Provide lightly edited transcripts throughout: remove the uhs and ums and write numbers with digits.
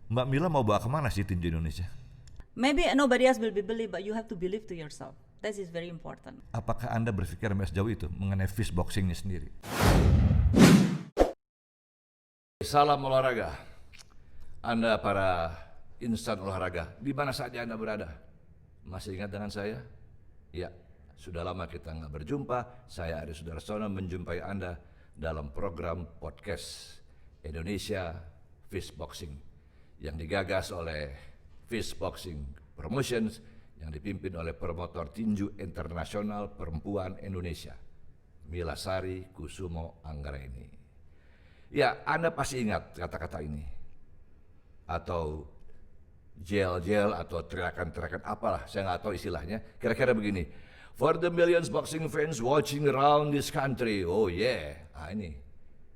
Mbak Mila mau bawa kemana sih tinju Indonesia? Maybe nobody else will believe, but you have to believe to yourself. That is very important. Apakah Anda berpikir sejauh itu mengenai fist boxingnya sendiri? Salam olahraga. Anda para insan olahraga, di mana saja Anda berada. Masih ingat dengan saya? Ya, sudah lama kita nggak berjumpa. Saya Ari Sudarsono menjumpai Anda dalam program podcast Indonesia Fist Boxing yang digagas oleh Fist Boxing Promotions yang dipimpin oleh promotor tinju internasional perempuan Indonesia, Mila Sari Kusumo Anggraini. Ya, Anda pasti ingat kata-kata ini. Atau jel-jel atau teriakan-teriakan apalah, saya nggak tahu istilahnya. Kira-kira begini. For the millions boxing fans watching around this country. Oh yeah.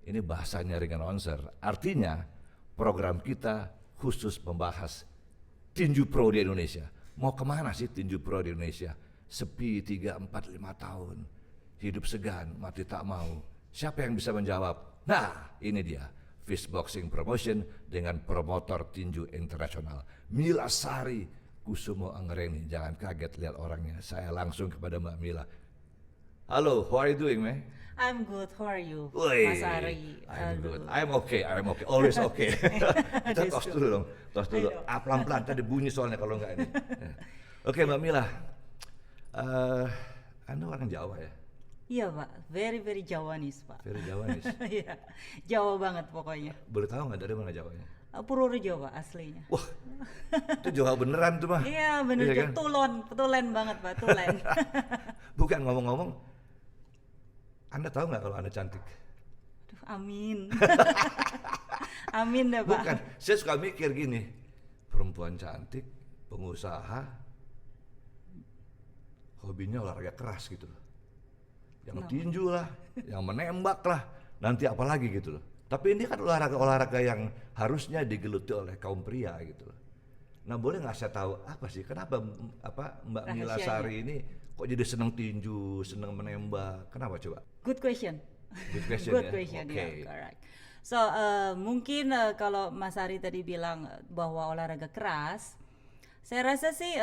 Ini bahasanya ring announcer. Artinya program kita khusus membahas tinju pro di Indonesia. Mau kemana sih tinju pro di Indonesia? Sepi 3, 4, 5 tahun. Hidup segan, mati tak mau. Siapa yang bisa menjawab? Nah, ini dia. Fist Boxing Promotion dengan promotor tinju internasional Mila Sari Kusumo Anggraini. Jangan kaget lihat orangnya. Saya langsung kepada Mbak Mila. Halo, how are you doing, man? I'm good. How are you, Wih, Mas Ari? I'm good. I'm okay. Always okay. Kita tos dulu dong. Tos dulu. Pelan-pelan. Tadi bunyi soalnya kalau enggak ini. Oke, Mbak Mila. Anda orang Jawa ya? Iya Pak, very Jawanis Pak. Very Jawanis. Iya, Jawa banget pokoknya. Boleh tahu nggak dari mana Jawanya? Purworejo Pak aslinya. Wah, itu Jawa beneran tuh mah. Iya bener, Iya kan? Tulen banget Pak, Tulen. Bukan, ngomong-ngomong, Anda tahu nggak kalau Anda cantik? Aduh, amin. Amin dah Pak. Bukan, saya suka mikir gini, perempuan cantik, pengusaha, hobinya olahraga keras gitu loh. Yang tinju lah, yang menembak lah, nanti apa lagi gitu loh. Tapi ini kan olahraga yang harusnya digeluti oleh kaum pria gitu loh. Nah, boleh nggak saya tahu apa sih, kenapa Mbak Mila Sari ini kok jadi senang tinju, senang menembak? Kenapa coba? Good question. Good question. Good Ya? question, Okay. yeah, correct. So mungkin kalau Mas Ari tadi bilang bahwa olahraga keras, saya rasa sih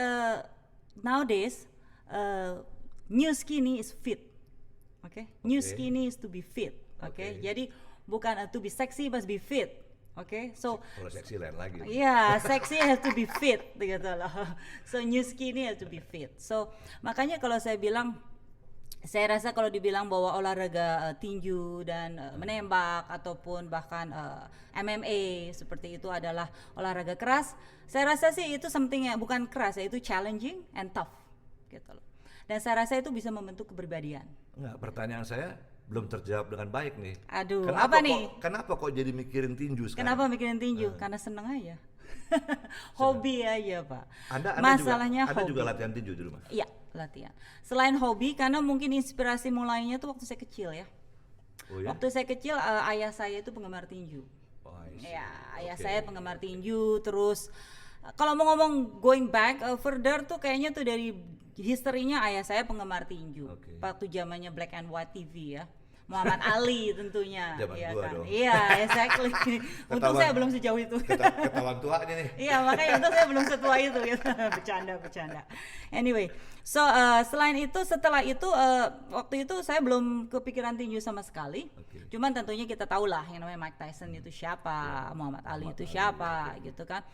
nowadays new skinny is fit, okay? New skinny is to be fit, okay? Jadi bukan to be sexy but be fit, okay? So Kalau seksi lain lagi. yeah, sexy has to be fit gitu loh. So new skinny has to be fit. So makanya kalau saya bilang, saya rasa kalau dibilang bahwa olahraga tinju dan menembak ataupun bahkan MMA seperti itu adalah olahraga keras, saya rasa sih itu something yang bukan keras ya, itu challenging and tough gitu loh. Dan saya rasa itu bisa membentuk kepribadian. Enggak, pertanyaan saya belum terjawab dengan baik nih. Aduh, Kenapa apa nih? Kenapa kok jadi mikirin tinju sekarang? Kenapa mikirin tinju? Karena seneng aja. Hobi aja Pak. Masalahnya hobi. Anda juga latihan tinju di rumah? Iya, latihan. Selain hobi, karena mungkin inspirasi mulainya tuh waktu saya kecil ya. Oh ya? Waktu saya kecil, ayah saya itu penggemar tinju. Oh, I see. Ya, ayah saya penggemar tinju. Terus kalau mau ngomong going back further tuh kayaknya tuh dari historinya ayah saya penggemar tinju. Waktu zamannya black and white TV ya. Muhammad Ali tentunya. Zaman ya gua kan? dong. Iya, exactly. Untung saya belum sejauh itu. Ketahuan tuanya nih. Iya, makanya untung saya belum setua itu gitu. Bercanda. Anyway, so selain itu, setelah itu waktu itu saya belum kepikiran tinju sama sekali. Cuman tentunya kita tahu lah yang namanya Mike Tyson itu siapa, Muhammad Ali itu siapa gitu kan.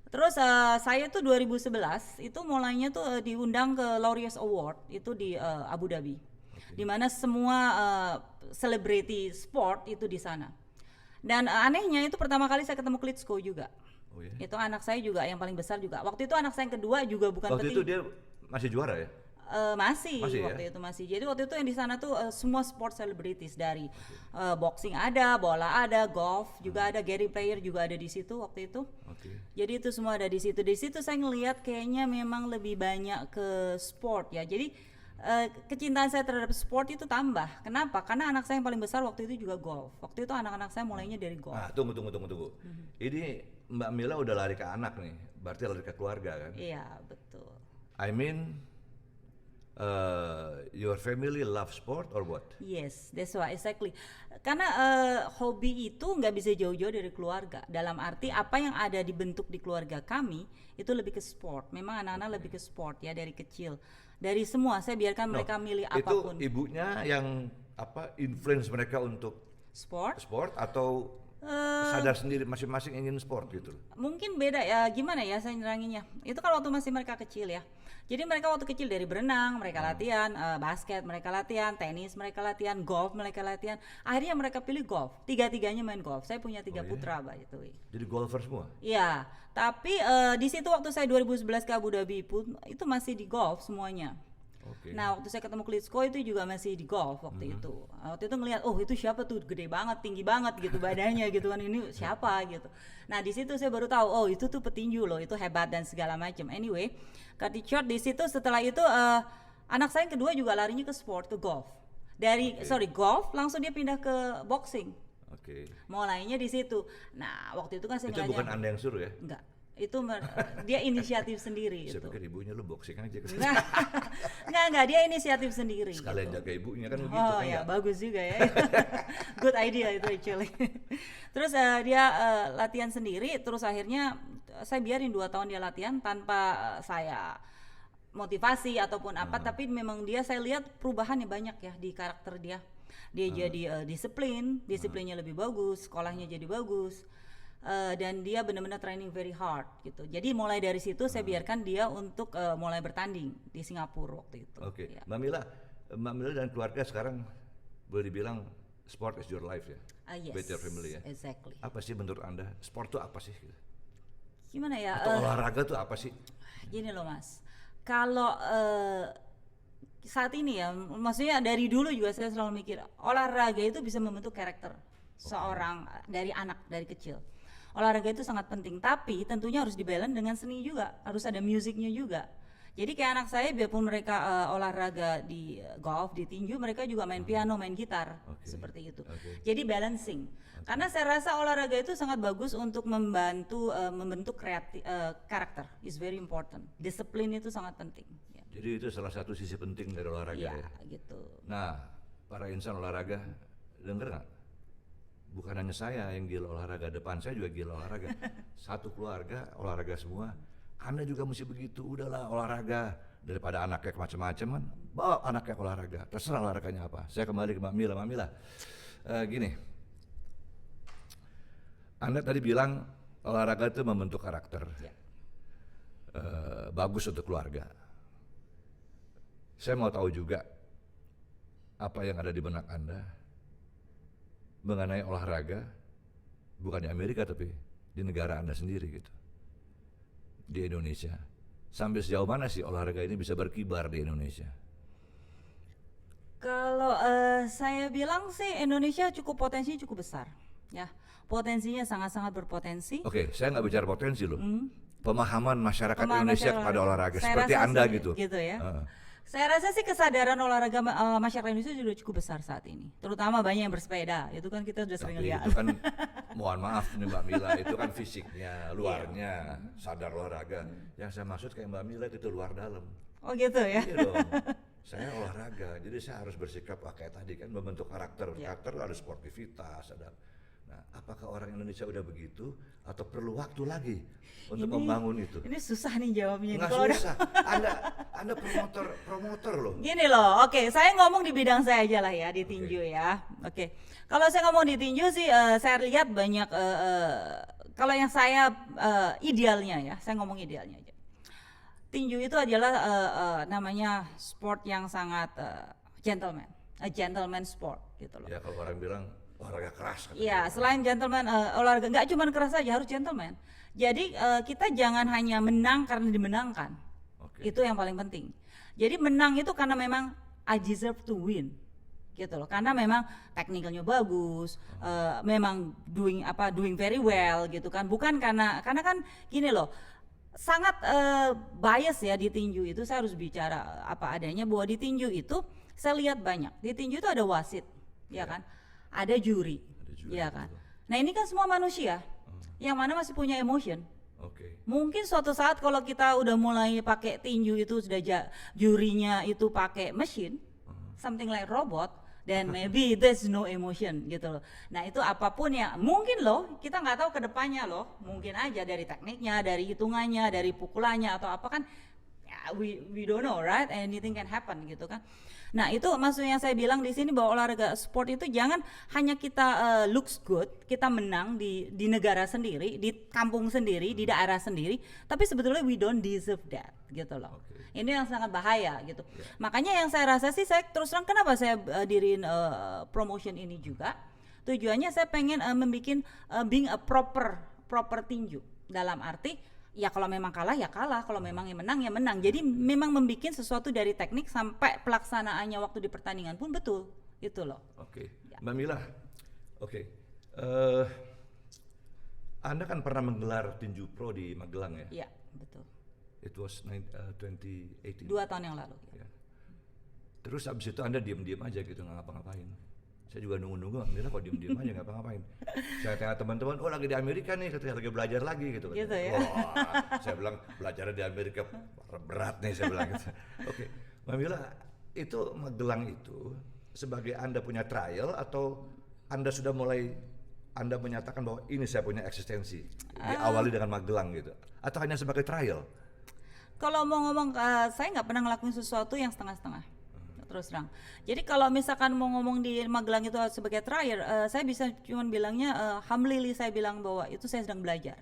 Terus saya tuh 2011 itu mulainya tuh diundang ke Laureus Award itu di Abu Dhabi. Di mana semua selebriti sport itu di sana. Dan anehnya itu pertama kali saya ketemu Klitschko juga. Oh, ya? Itu anak saya juga yang paling besar juga. Waktu itu anak saya yang kedua juga bukan Waktu itu dia masih juara ya? Masih waktu ya? itu masih. Jadi waktu itu yang di sana tuh semua sport celebrities dari boxing ada, bola ada, golf juga ada, Gary Player juga ada di situ waktu itu. Jadi itu semua ada di situ. Di situ saya ngelihat kayaknya memang lebih banyak ke sport ya. Jadi kecintaan saya terhadap sport itu tambah. Kenapa? Karena anak saya yang paling besar waktu itu juga golf. Waktu itu anak-anak saya mulainya dari golf. Ah, tunggu. Ini Mbak Mila udah lari ke anak nih, berarti lari ke keluarga kan? Iya, betul. I mean, your family love sport or what? Yes, that's why exactly. Karena hobi itu nggak bisa jauh-jauh dari keluarga. Dalam arti apa yang ada dibentuk di keluarga kami itu lebih ke sport. Memang anak-anak lebih ke sport ya dari kecil. Dari semua saya biarkan mereka milih apapun. Itu ibunya yang influence mereka untuk sport atau sadar sendiri masing-masing ingin sport gitu? Mungkin beda ya, gimana ya saya neranginnya. Itu kalau waktu masih mereka kecil ya. Jadi mereka waktu kecil dari berenang mereka latihan, basket mereka latihan, tenis mereka latihan, golf mereka latihan. Akhirnya mereka pilih golf. Tiga-tiganya main golf. Saya punya 3 putra, by the way. Jadi golfer semua? Iya, tapi di situ waktu saya 2011 ke Abu Dhabi pun itu masih di golf semuanya. Okay. Nah waktu saya ketemu Klitschko itu juga masih di golf waktu itu. Waktu itu ngelihat, oh itu siapa tuh, gede banget, tinggi banget gitu badannya gitu kan, ini siapa gitu. Nah di situ saya baru tahu, oh itu tuh petinju loh, itu hebat dan segala macam. Anyway, cut it short, di situ setelah itu anak saya yang kedua juga larinya ke sport, ke golf. Golf langsung dia pindah ke boxing. Oke. Mulainya di situ. Nah waktu itu kan saya itu bukan Anda yang suruh ya? Enggak. Itu dia inisiatif sendiri. Saya pikir ibunya lu boxing aja. Enggak, dia inisiatif sendiri. Sekalian gitu. jaga ibunya kan begitu. Oh ya, bagus juga ya. Good idea itu actually. Terus dia latihan sendiri, terus akhirnya saya biarin 2 tahun dia latihan tanpa saya motivasi ataupun apa, tapi memang saya lihat perubahannya banyak ya di karakter dia. Dia jadi disiplinnya lebih bagus, sekolahnya jadi bagus. Dan dia benar-benar training very hard gitu. Jadi mulai dari situ saya biarkan dia untuk mulai bertanding di Singapura waktu itu. Oke. Ya. Mbak Mila dan keluarga sekarang boleh dibilang sport is your life ya? Yes. With your family ya? Exactly. Apa sih menurut Anda sport itu apa sih? Gimana ya? Atau olahraga itu apa sih? Gini loh Mas, kalau saat ini ya, maksudnya dari dulu juga saya selalu mikir olahraga itu bisa membentuk karakter seorang dari kecil. Olahraga itu sangat penting, tapi tentunya harus dibalance dengan seni juga, harus ada musiknya juga. Jadi kayak anak saya biarpun mereka olahraga di golf, di tinju, mereka juga main piano, main gitar, seperti itu. Jadi balancing. Karena saya rasa olahraga itu sangat bagus untuk membentuk karakter, is very important. Disiplin itu sangat penting. Ya. Jadi itu salah satu sisi penting dari olahraga ya. Gitu. Nah, para insan olahraga, denger nggak? Bukan hanya saya yang gila olahraga, depan saya juga gila olahraga. Satu keluarga olahraga semua. Anda juga mesti begitu, udahlah olahraga. Daripada anaknya macam-macam kan, bawa anaknya olahraga. Terserah olahraganya apa. Saya kembali ke Mbak Mila. Gini, Anda tadi bilang olahraga itu membentuk karakter. Ya. Bagus untuk keluarga. Saya mau tahu juga apa yang ada di benak Anda mengenai olahraga, bukan di Amerika tapi di negara Anda sendiri gitu, di Indonesia. Sampai sejauh mana sih olahraga ini bisa berkibar di Indonesia? Kalau saya bilang sih Indonesia potensinya cukup besar, ya. Potensinya sangat-sangat berpotensi. Oke, saya nggak bicara potensi loh. Pemahaman masyarakat Indonesia kepada olahraga seperti Anda gitu. Gitu ya. Saya rasa sih kesadaran olahraga masyarakat Indonesia sudah cukup besar saat ini. Terutama banyak yang bersepeda, itu kan kita sudah sering lihat. Itu kan, mohon maaf nih Mbak Mila, itu kan fisiknya, luarnya, sadar olahraga. Yang saya maksud kayak Mbak Mila itu luar dalam. Oh gitu ya? Iya dong, saya olahraga, jadi saya harus bersikap kayak tadi kan, membentuk karakter. Karakter ada sportivitas, ada. Nah, apakah orang Indonesia udah begitu atau perlu waktu lagi untuk membangun itu? Ini susah nih jawabnya. Nggak susah. Anda promotor loh. Gini loh, oke, saya ngomong di bidang saya aja lah ya, di tinju ya. Oke. Kalau saya ngomong di tinju sih, saya lihat banyak. Kalau yang saya idealnya ya, saya ngomong idealnya aja. Tinju itu adalah namanya sport yang sangat gentleman, a gentleman sport gitu loh. Ya kalau orang bilang olahraga keras. Iya, selain gentleman, olahraga nggak cuma keras saja, harus gentleman. Jadi kita jangan hanya menang karena dimenangkan. Itu yang paling penting. Jadi menang itu karena memang I deserve to win, gitu loh. Karena memang teknikalnya bagus, memang doing very well gitu kan. Bukan karena kan gini loh, sangat bias ya di tinju itu. Saya harus bicara apa adanya bahwa di tinju itu saya lihat banyak. Di tinju itu ada wasit, ya kan? Ada juri, ya kan. Nah ini kan semua manusia, yang mana masih punya emotion, Oke. Mungkin suatu saat kalau kita udah mulai pakai tinju itu sudah jurinya itu pakai mesin, something like robot, then maybe there's no emotion gitu loh. Nah itu apapun ya, mungkin loh kita nggak tahu ke depannya loh, mungkin aja dari tekniknya, dari hitungannya, dari pukulannya atau apa kan, ya, we don't know, right? Anything can happen gitu kan. Nah itu maksudnya saya bilang di sini bahwa olahraga sport itu jangan hanya kita looks good, kita menang di negara sendiri, di kampung sendiri, di daerah sendiri, tapi sebetulnya we don't deserve that gitu loh. Ini yang sangat bahaya gitu. Makanya yang saya rasa sih, saya terus terang kenapa saya diriin promotion ini juga, tujuannya saya pengen membuat being a proper tinju, dalam arti ya kalau memang kalah ya kalah, kalau memang yang menang ya menang. Jadi memang membuat sesuatu dari teknik sampai pelaksanaannya waktu di pertandingan pun betul itu loh. Oke. Mbak Mila, oke. Anda kan pernah menggelar tinju pro di Magelang ya? Iya betul. It was 2018. 2 tahun yang lalu. Ya. Terus abis itu Anda diam-diam aja gitu, nggak ngapa-ngapain. Saya juga nunggu-nunggu, Alhamdulillah kok diem-diem aja nggak ngapa-ngapain. Saya tanya teman-teman, oh lagi di Amerika nih, katanya lagi belajar lagi gitu. Gitu ya. Wah, saya bilang belajar di Amerika berat nih, saya bilang gitu. Oke, Mbak Mila, itu Magelang itu sebagai Anda punya trial atau Anda sudah mulai Anda menyatakan bahwa ini saya punya eksistensi, diawali dengan Magelang gitu, atau hanya sebagai trial? Kalau mau ngomong, saya nggak pernah ngelakuin sesuatu yang setengah-setengah. Terus terang. Jadi kalau misalkan mau ngomong di Magelang itu sebagai trial, saya bisa cuman bilangnya humbly saya bilang bahwa itu saya sedang belajar.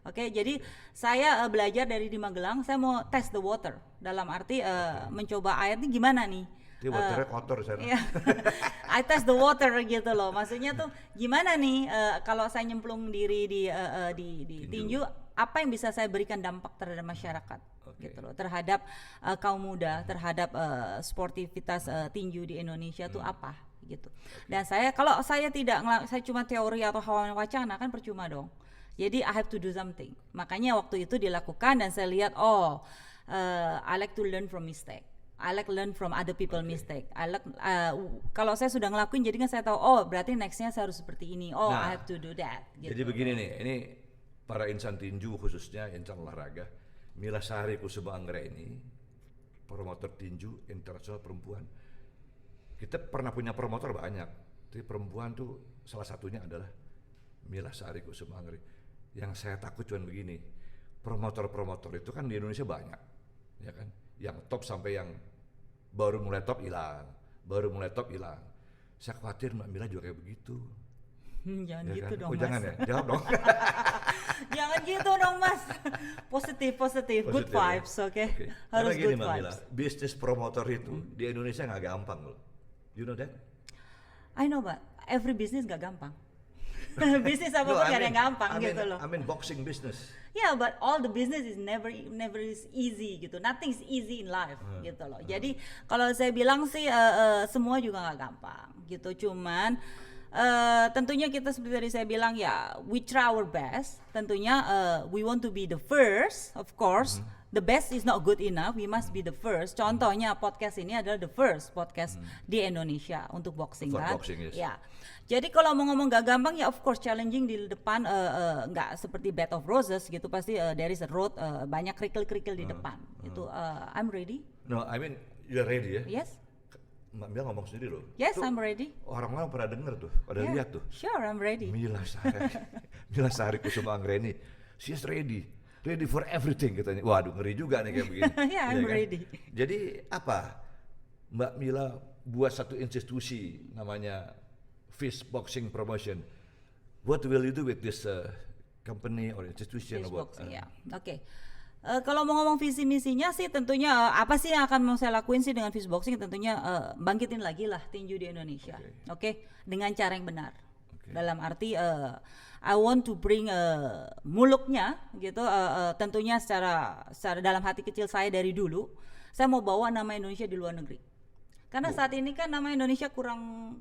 Oke, jadi saya belajar dari di Magelang, saya mau test the water, dalam arti mencoba air ini gimana nih. Di waternya kotor saya. Iya. I test the water gitu loh. Maksudnya tuh gimana nih kalau saya nyemplung diri di tinju, apa yang bisa saya berikan dampak terhadap masyarakat, gitu loh, terhadap kaum muda, terhadap sportivitas tinju di Indonesia tuh apa gitu. Dan saya kalau saya tidak saya cuma teori atau hawa wacana kan percuma dong. Jadi I have to do something. Makanya waktu itu dilakukan dan saya lihat I like to learn from mistake. I like learn from other people mistake. I like kalau saya sudah ngelakuin, jadi kan saya tahu berarti nextnya saya harus seperti ini. I have to do that. Gitu. Jadi begini nih, ini para insan tinju khususnya insan olahraga, Mila Sari Kusuma Anggraini, promotor tinju internasional perempuan. Kita pernah punya promotor banyak, tapi perempuan tuh salah satunya adalah Mila Sari Kusuma Anggraini. Yang saya takut cuma begini, promotor-promotor itu kan di Indonesia banyak, ya kan? Yang top sampai yang baru mulai top hilang. Saya khawatir Mbak Mila juga kayak begitu. Jangan ya gitu kan? dong, Mas. Jangan ya, jawab dong. Jangan gitu dong, Mas. Positif, good vibes, oke? Harus Karena gini, good Mbak Mila, vibes. bisnis promotor itu di Indonesia nggak gampang loh. You know that? I know, but every business gak gampang. Bisnis apapun gak ada yang gampang gitu loh. I mean boxing business. Yeah, but all the business is never is easy gitu. Nothing's easy in life gitu loh. Jadi kalau saya bilang sih semua juga nggak gampang gitu. Cuman tentunya kita seperti tadi saya bilang ya, we try our best. Tentunya we want to be the first, of course. The best is not good enough. We must be the first. Contohnya podcast ini adalah the first podcast di Indonesia untuk boxing For kan. boxing, yes. Ya. Jadi kalau mau ngomong gak gampang ya, of course challenging di depan, nggak seperti bed of roses gitu, pasti there is a road, banyak kerikil-kerikil di depan. Itu I'm ready. No, I mean you're ready ya. Yes. Mbak Mila ngomong sendiri loh. Yes, Tuh, I'm ready. orang-orang pada denger tuh, pada Yeah, lihat tuh. Sure, I'm ready. Mila Sari Kusuma Anggraini, she's ready for everything katanya. Waduh, ngeri juga nih kayak begini. Yeah, I'm ready. Jadi apa Mbak Mila buat satu institusi namanya Fist Boxing Promotion? What will you do with this company or institution? Fist About, boxing, ya. Oke. Kalau mau ngomong visi misinya sih tentunya apa sih yang akan mau saya lakuin sih dengan fist boxing, tentunya bangkitin lagi lah tinju di Indonesia. Oke. Dengan cara yang benar. Dalam arti I want to bring muluknya gitu, tentunya secara dalam hati kecil saya dari dulu saya mau bawa nama Indonesia di luar negeri. Karena saat ini kan nama Indonesia kurang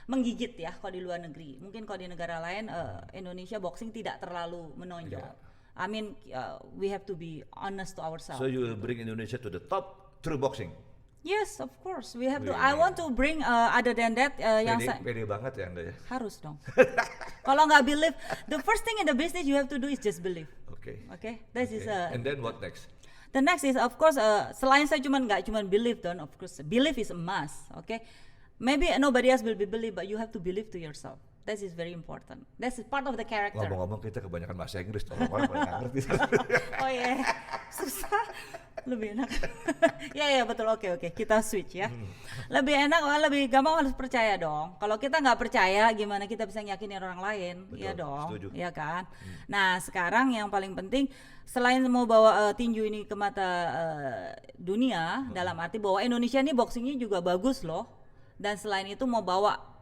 menggigit ya kalau di luar negeri. Mungkin kalau di negara lain Indonesia boxing tidak terlalu menonjol. I mean we have to be honest to ourselves. So you will bring Indonesia to the top through boxing. Yes, of course. We have to. I want to bring other than that yang Pede banget ya Anda ya. harus dong. Kalau nggak believe, the first thing in the business you have to do is just believe. Okay. Okay, that is And then what next? the next is of course selain saya nggak cuman believe dan of course believe is a must. Okay, maybe nobody else will be believe, but you have to believe to yourself. That is very important. That's part of the character. Ngomong-ngomong kita kebanyakan bahasa Inggris, orang-orang pada nggak ngerti. Oh ya, susah. Lebih enak. Ya betul, oke, kita switch ya. Lebih enak, lebih gampang harus percaya dong. Kalau kita nggak percaya, gimana kita bisa yakinin orang lain? Betul, Iya dong, setuju. ya kan. Nah sekarang yang paling penting selain mau bawa tinju ini ke mata dunia, dalam arti bahwa Indonesia ini boxingnya juga bagus loh. Dan selain itu mau bawa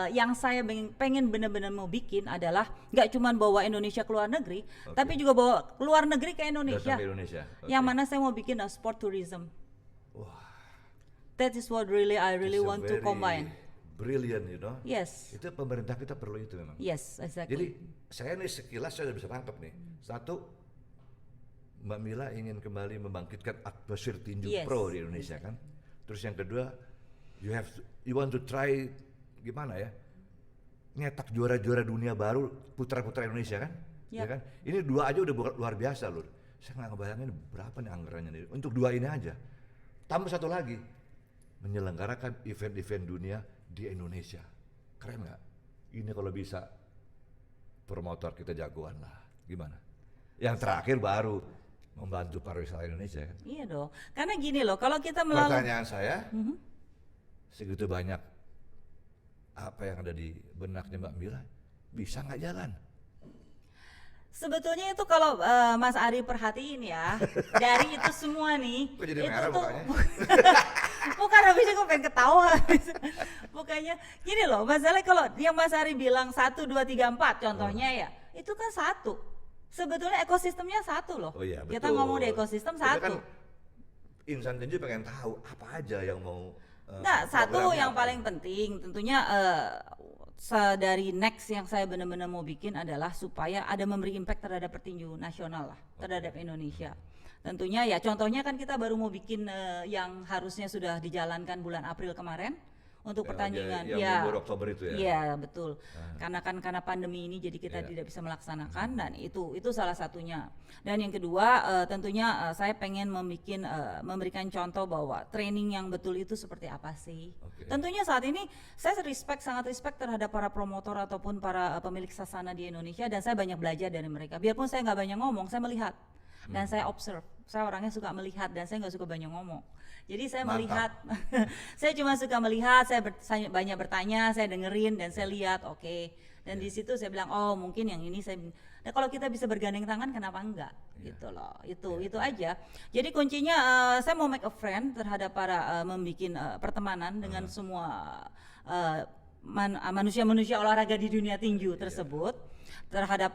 yang saya pengen benar-benar mau bikin adalah nggak cuma bawa Indonesia ke luar negeri, tapi juga bawa luar negeri ke Indonesia. Datang ke Indonesia. Yang mana saya mau bikin sport tourism. Wah. That is what I really want to combine. Brilliant, you know. Yes. Itu pemerintah kita perlu itu memang. Yes, exactly. Jadi saya nih sekilas saya sudah bisa tangkap nih. Satu, Mbak Mila ingin kembali membangkitkan atmosfer tinju pro di Indonesia kan. Terus yang kedua, you want to try gimana ya? Nyetak juara-juara dunia baru putra-putra Indonesia kan? Ya kan? Ini dua aja udah luar biasa loh. Saya nggak ngebayangin berapa nih anggarannya nih untuk dua ini aja. Tambah satu lagi, menyelenggarakan event-event dunia di Indonesia. Keren nggak? Ini kalau bisa promotor kita jagoan lah. Gimana? Yang terakhir baru membantu pariwisata Indonesia kan? Iya dong. Karena gini loh, kalau kita melalui pertanyaan saya, segitu banyak apa yang ada di benaknya Mbak Mila, bisa nggak jalan? Sebetulnya itu kalau Mas Ari perhatiin ya, dari itu semua nih, Kok jadi itu merah tuh mukanya? bukan habisnya gue pengen ketawa. Bukannya gini loh, masalah kalau yang Mas Ari bilang 1, 2, 3, 4 contohnya ya, itu kan satu. Sebetulnya ekosistemnya satu loh. Oh iya, Kita betul. ngomong di ekosistem Tapi satu. kan insan tinju pengen tahu apa aja yang mau Nah, satu programnya yang apa. paling penting tentunya dari next yang saya benar-benar mau bikin adalah supaya ada memberi impact terhadap petinju nasional lah, terhadap Indonesia. Tentunya ya contohnya kan kita baru mau bikin yang harusnya sudah dijalankan bulan April kemarin untuk pertandingan. Yang Ya. bulan Oktober itu ya. Iya betul. Karena pandemi ini jadi kita tidak bisa melaksanakan dan itu salah satunya. Dan yang kedua tentunya saya pengen memberikan contoh bahwa training yang betul itu seperti apa sih. Tentunya saat ini saya sangat respect terhadap para promotor ataupun para pemilik sasana di Indonesia dan saya banyak belajar dari mereka. Biarpun saya nggak banyak ngomong, saya melihat dan saya observe. Saya orangnya suka melihat dan saya nggak suka banyak ngomong. Jadi saya melihat, saya cuma suka melihat, saya banyak bertanya, saya dengerin dan saya lihat, oke. Dan di situ saya bilang, oh mungkin yang ini saya. Nah kalau kita bisa bergandeng tangan, kenapa enggak? Gitu loh, itu aja. Jadi kuncinya saya mau make a friend terhadap para membuat pertemanan dengan semua manusia-manusia olahraga di dunia tinju tersebut, terhadap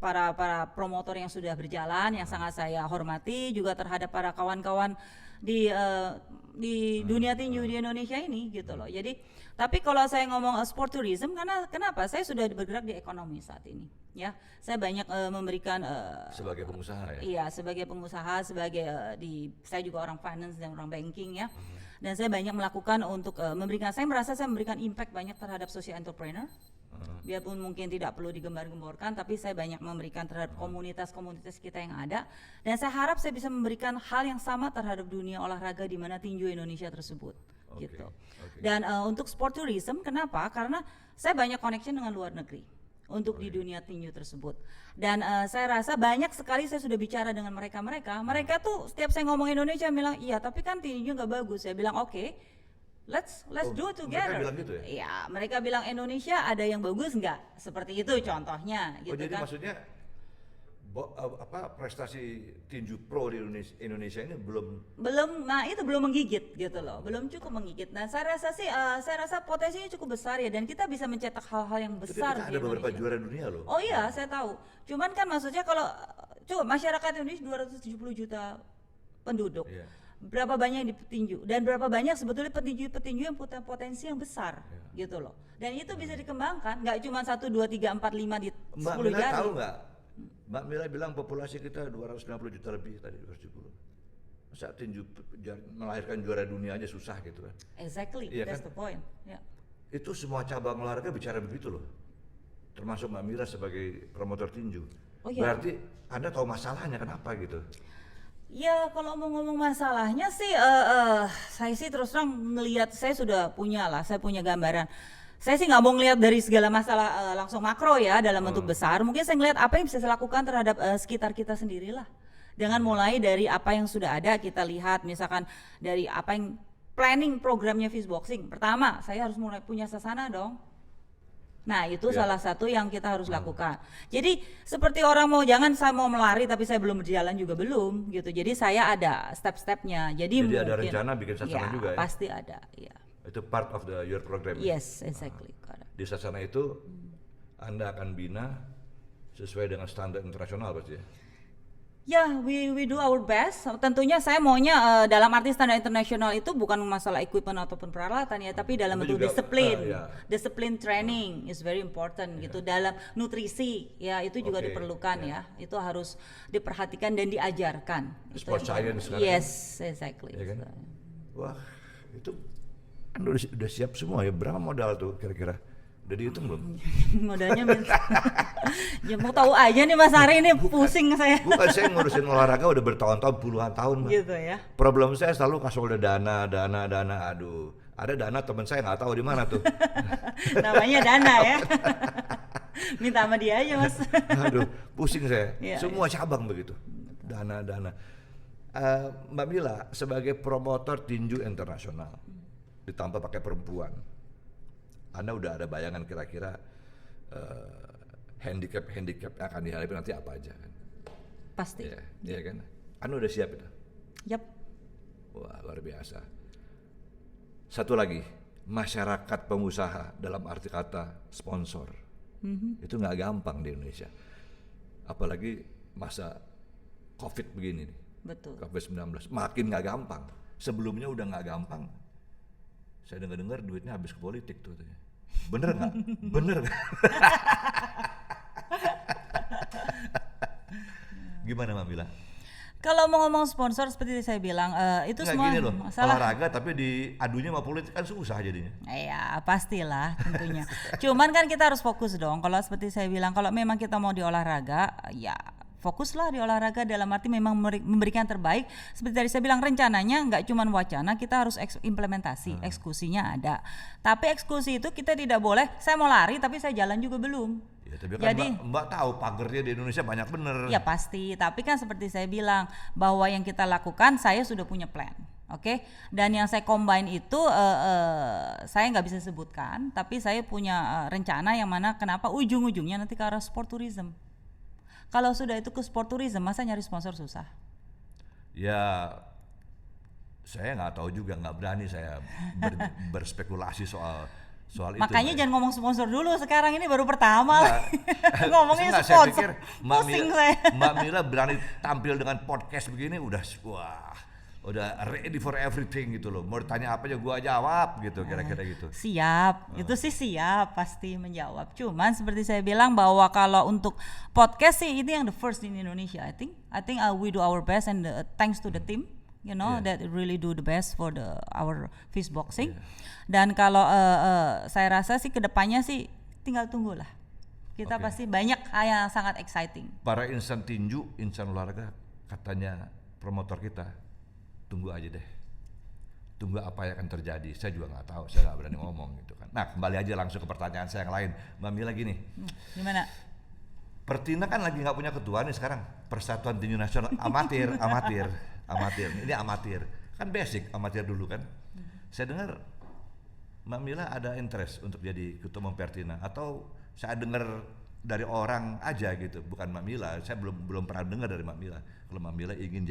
para promotor yang sudah berjalan, yang sangat saya hormati, juga terhadap para kawan-kawan di dunia tinju di Indonesia ini gitu loh. Jadi tapi kalau saya ngomong sport tourism karena kenapa? Saya sudah bergerak di ekonomi saat ini ya. Saya banyak memberikan sebagai pengusaha ya. Iya, sebagai pengusaha, sebagai saya juga orang finance dan orang banking ya. Dan saya banyak melakukan untuk saya merasa saya memberikan impact banyak terhadap social entrepreneur. Biarpun mungkin tidak perlu digembar-gemborkan, tapi saya banyak memberikan terhadap komunitas-komunitas kita yang ada, dan saya harap saya bisa memberikan hal yang sama terhadap dunia olahraga di mana tinju Indonesia tersebut, gitu. Dan untuk sport tourism, kenapa? Karena saya banyak connection dengan luar negeri untuk di dunia tinju tersebut, dan saya rasa banyak sekali saya sudah bicara dengan mereka tuh setiap saya ngomong Indonesia bilang iya, tapi kan tinju nggak bagus. Saya bilang oke. Let's do it together. Mereka bilang gitu ya? Iya, mereka bilang Indonesia ada yang bagus nggak? Seperti itu contohnya, gitu jadi kan? maksudnya prestasi tinju pro di Indonesia ini belum. Nah itu belum menggigit gitu loh, belum cukup menggigit. Nah saya rasa potensinya cukup besar ya, dan kita bisa mencetak hal-hal yang besar Tapi kita di ada beberapa Indonesia. juara dunia loh. Oh iya, saya tahu. Cuman kan maksudnya kalau coba masyarakat Indonesia 270 juta penduduk. Iya. Berapa banyak yang dipetinju dan berapa banyak sebetulnya petinju yang punya potensi yang besar gitu loh. Dan itu bisa dikembangkan, nggak cuma 1, 2, 3, 4, 5 di 10 Mbak Mila jari. tahu nggak? Mbak Mila bilang populasi kita 250 juta lebih tadi, 270. Masa tinju melahirkan juara dunia aja susah gitu kan? Exactly, Iya that's kan? the point. Ya. Itu semua cabang olahraga bicara begitu loh. termasuk Mbak Mila sebagai promotor tinju. Oh, iya. Berarti Anda tahu masalahnya kenapa gitu? Ya kalau mau ngomong masalahnya sih, saya sih terus terang ngelihat, saya sudah punya lah, saya punya gambaran. Saya sih nggak mau ngelihat dari segala masalah langsung makro ya dalam bentuk besar. Mungkin saya ngelihat apa yang bisa saya lakukan terhadap sekitar kita sendirilah. Dengan mulai dari apa yang sudah ada, kita lihat misalkan dari apa yang planning programnya Fistboxing. Pertama, saya harus mulai punya sasana dong. Nah itu salah satu yang kita harus lakukan. Jadi seperti orang mau, jangan saya mau melari tapi saya belum berjalan juga belum gitu. Jadi saya ada step-stepnya. Jadi mungkin, ada rencana bikin sasana juga ya? Pasti ada, ya. Itu part of your program. Yes, exactly. Di sasana itu Anda akan bina sesuai dengan standar internasional pasti ya? Ya, we do our best. Tentunya saya maunya dalam arti standar internasional itu bukan masalah equipment ataupun peralatan ya, tapi dalam bentuk disiplin. Disiplin training is very important gitu. Dalam nutrisi ya itu juga diperlukan ya. Itu harus diperhatikan dan diajarkan. Sport science kan? Yes, exactly. Ya kan? Wah, itu Anda udah siap semua ya. Berapa modal tuh kira-kira? Udah dihitung belum? Modalnya minta. Ya mau tahu aja nih Mas Ari, ini pusing saya. Bukan, saya ngurusin olahraga udah bertahun-tahun, puluhan tahun. Gitu ya. Problem saya selalu kasih udah dana. Aduh, ada dana teman saya nggak tahu di mana tuh. Namanya dana ya. Minta sama dia aja Mas. Aduh, pusing saya. Ya, Semua cabang begitu. Dana. Mbak Mila sebagai promotor tinju internasional, ditambah pakai perempuan. Anda udah ada bayangan kira-kira handicap yang akan dihadapi nanti apa aja kan? Pasti. Iya kan? Anda udah siap itu? Yap. Wah, luar biasa. Satu lagi, masyarakat pengusaha dalam arti kata sponsor. Itu nggak gampang di Indonesia. Apalagi masa COVID begini nih. Betul. COVID-19 makin nggak gampang. Sebelumnya udah nggak gampang. Saya dengar duitnya habis ke politik tuh. Bener nggak? Bener nggak? Gimana Mbak Mila? Kalau mau ngomong sponsor seperti saya bilang, itu Nggak, semua gini loh, masalah. olahraga tapi diadunya sama politik kan susah jadinya. Ya pastilah tentunya. Cuman kan kita harus fokus dong. Kalau seperti saya bilang, kalau memang kita mau di olahraga, ya fokuslah di olahraga dalam arti memang memberikan terbaik. Seperti tadi saya bilang, rencananya nggak cuma wacana, kita harus implementasi, eksekusinya ada. Tapi eksekusi itu kita tidak boleh, saya mau lari tapi saya jalan juga belum. Ya, tapi kan Jadi, mbak tahu pagernya di Indonesia banyak bener. Ya pasti, tapi kan seperti saya bilang bahwa yang kita lakukan, saya sudah punya plan. Oke, dan yang saya combine itu saya nggak bisa sebutkan, tapi saya punya rencana yang mana kenapa ujung-ujungnya nanti ke arah sport tourism. Kalau sudah itu ke sport tourism, masa nyari sponsor susah? Ya, saya nggak tahu juga, nggak berani saya berspekulasi soal itu. Makanya jangan ngomong sponsor dulu, sekarang ini baru pertama ngomongnya saya sponsor. pikir Pusing saya. Mbak Mila berani tampil dengan podcast begini udah ready for everything gitu loh. Mau ditanya apa aja gua jawab gitu, kira-kira gitu. Siap, itu sih siap pasti menjawab. Cuman seperti saya bilang bahwa kalau untuk podcast sih ini yang the first in Indonesia. I think we do our best and thanks to the team, you know, that really do the best for our Fistboxing. Dan kalau saya rasa sih kedepannya sih tinggal tunggulah. Kita pasti banyak yang sangat exciting. Para insan tinju, insan olahraga, katanya promotor kita, tunggu aja deh. Tunggu apa yang akan terjadi. Saya juga nggak tahu, saya nggak berani ngomong gitu kan. Nah, kembali aja langsung ke pertanyaan saya yang lain. Mbak Mila gini. Gimana? Pertina kan lagi nggak punya ketua nih sekarang. Persatuan Tinju Nasional amatir. Ini amatir. Kan basic amatir dulu kan. Saya dengar Mbak Mila ada interest untuk jadi ketua umum Pertina, atau saya dengar dari orang aja gitu, bukan Mbak Mila. Saya belum pernah dengar dari Mbak Mila kalau Mbak Mila ingin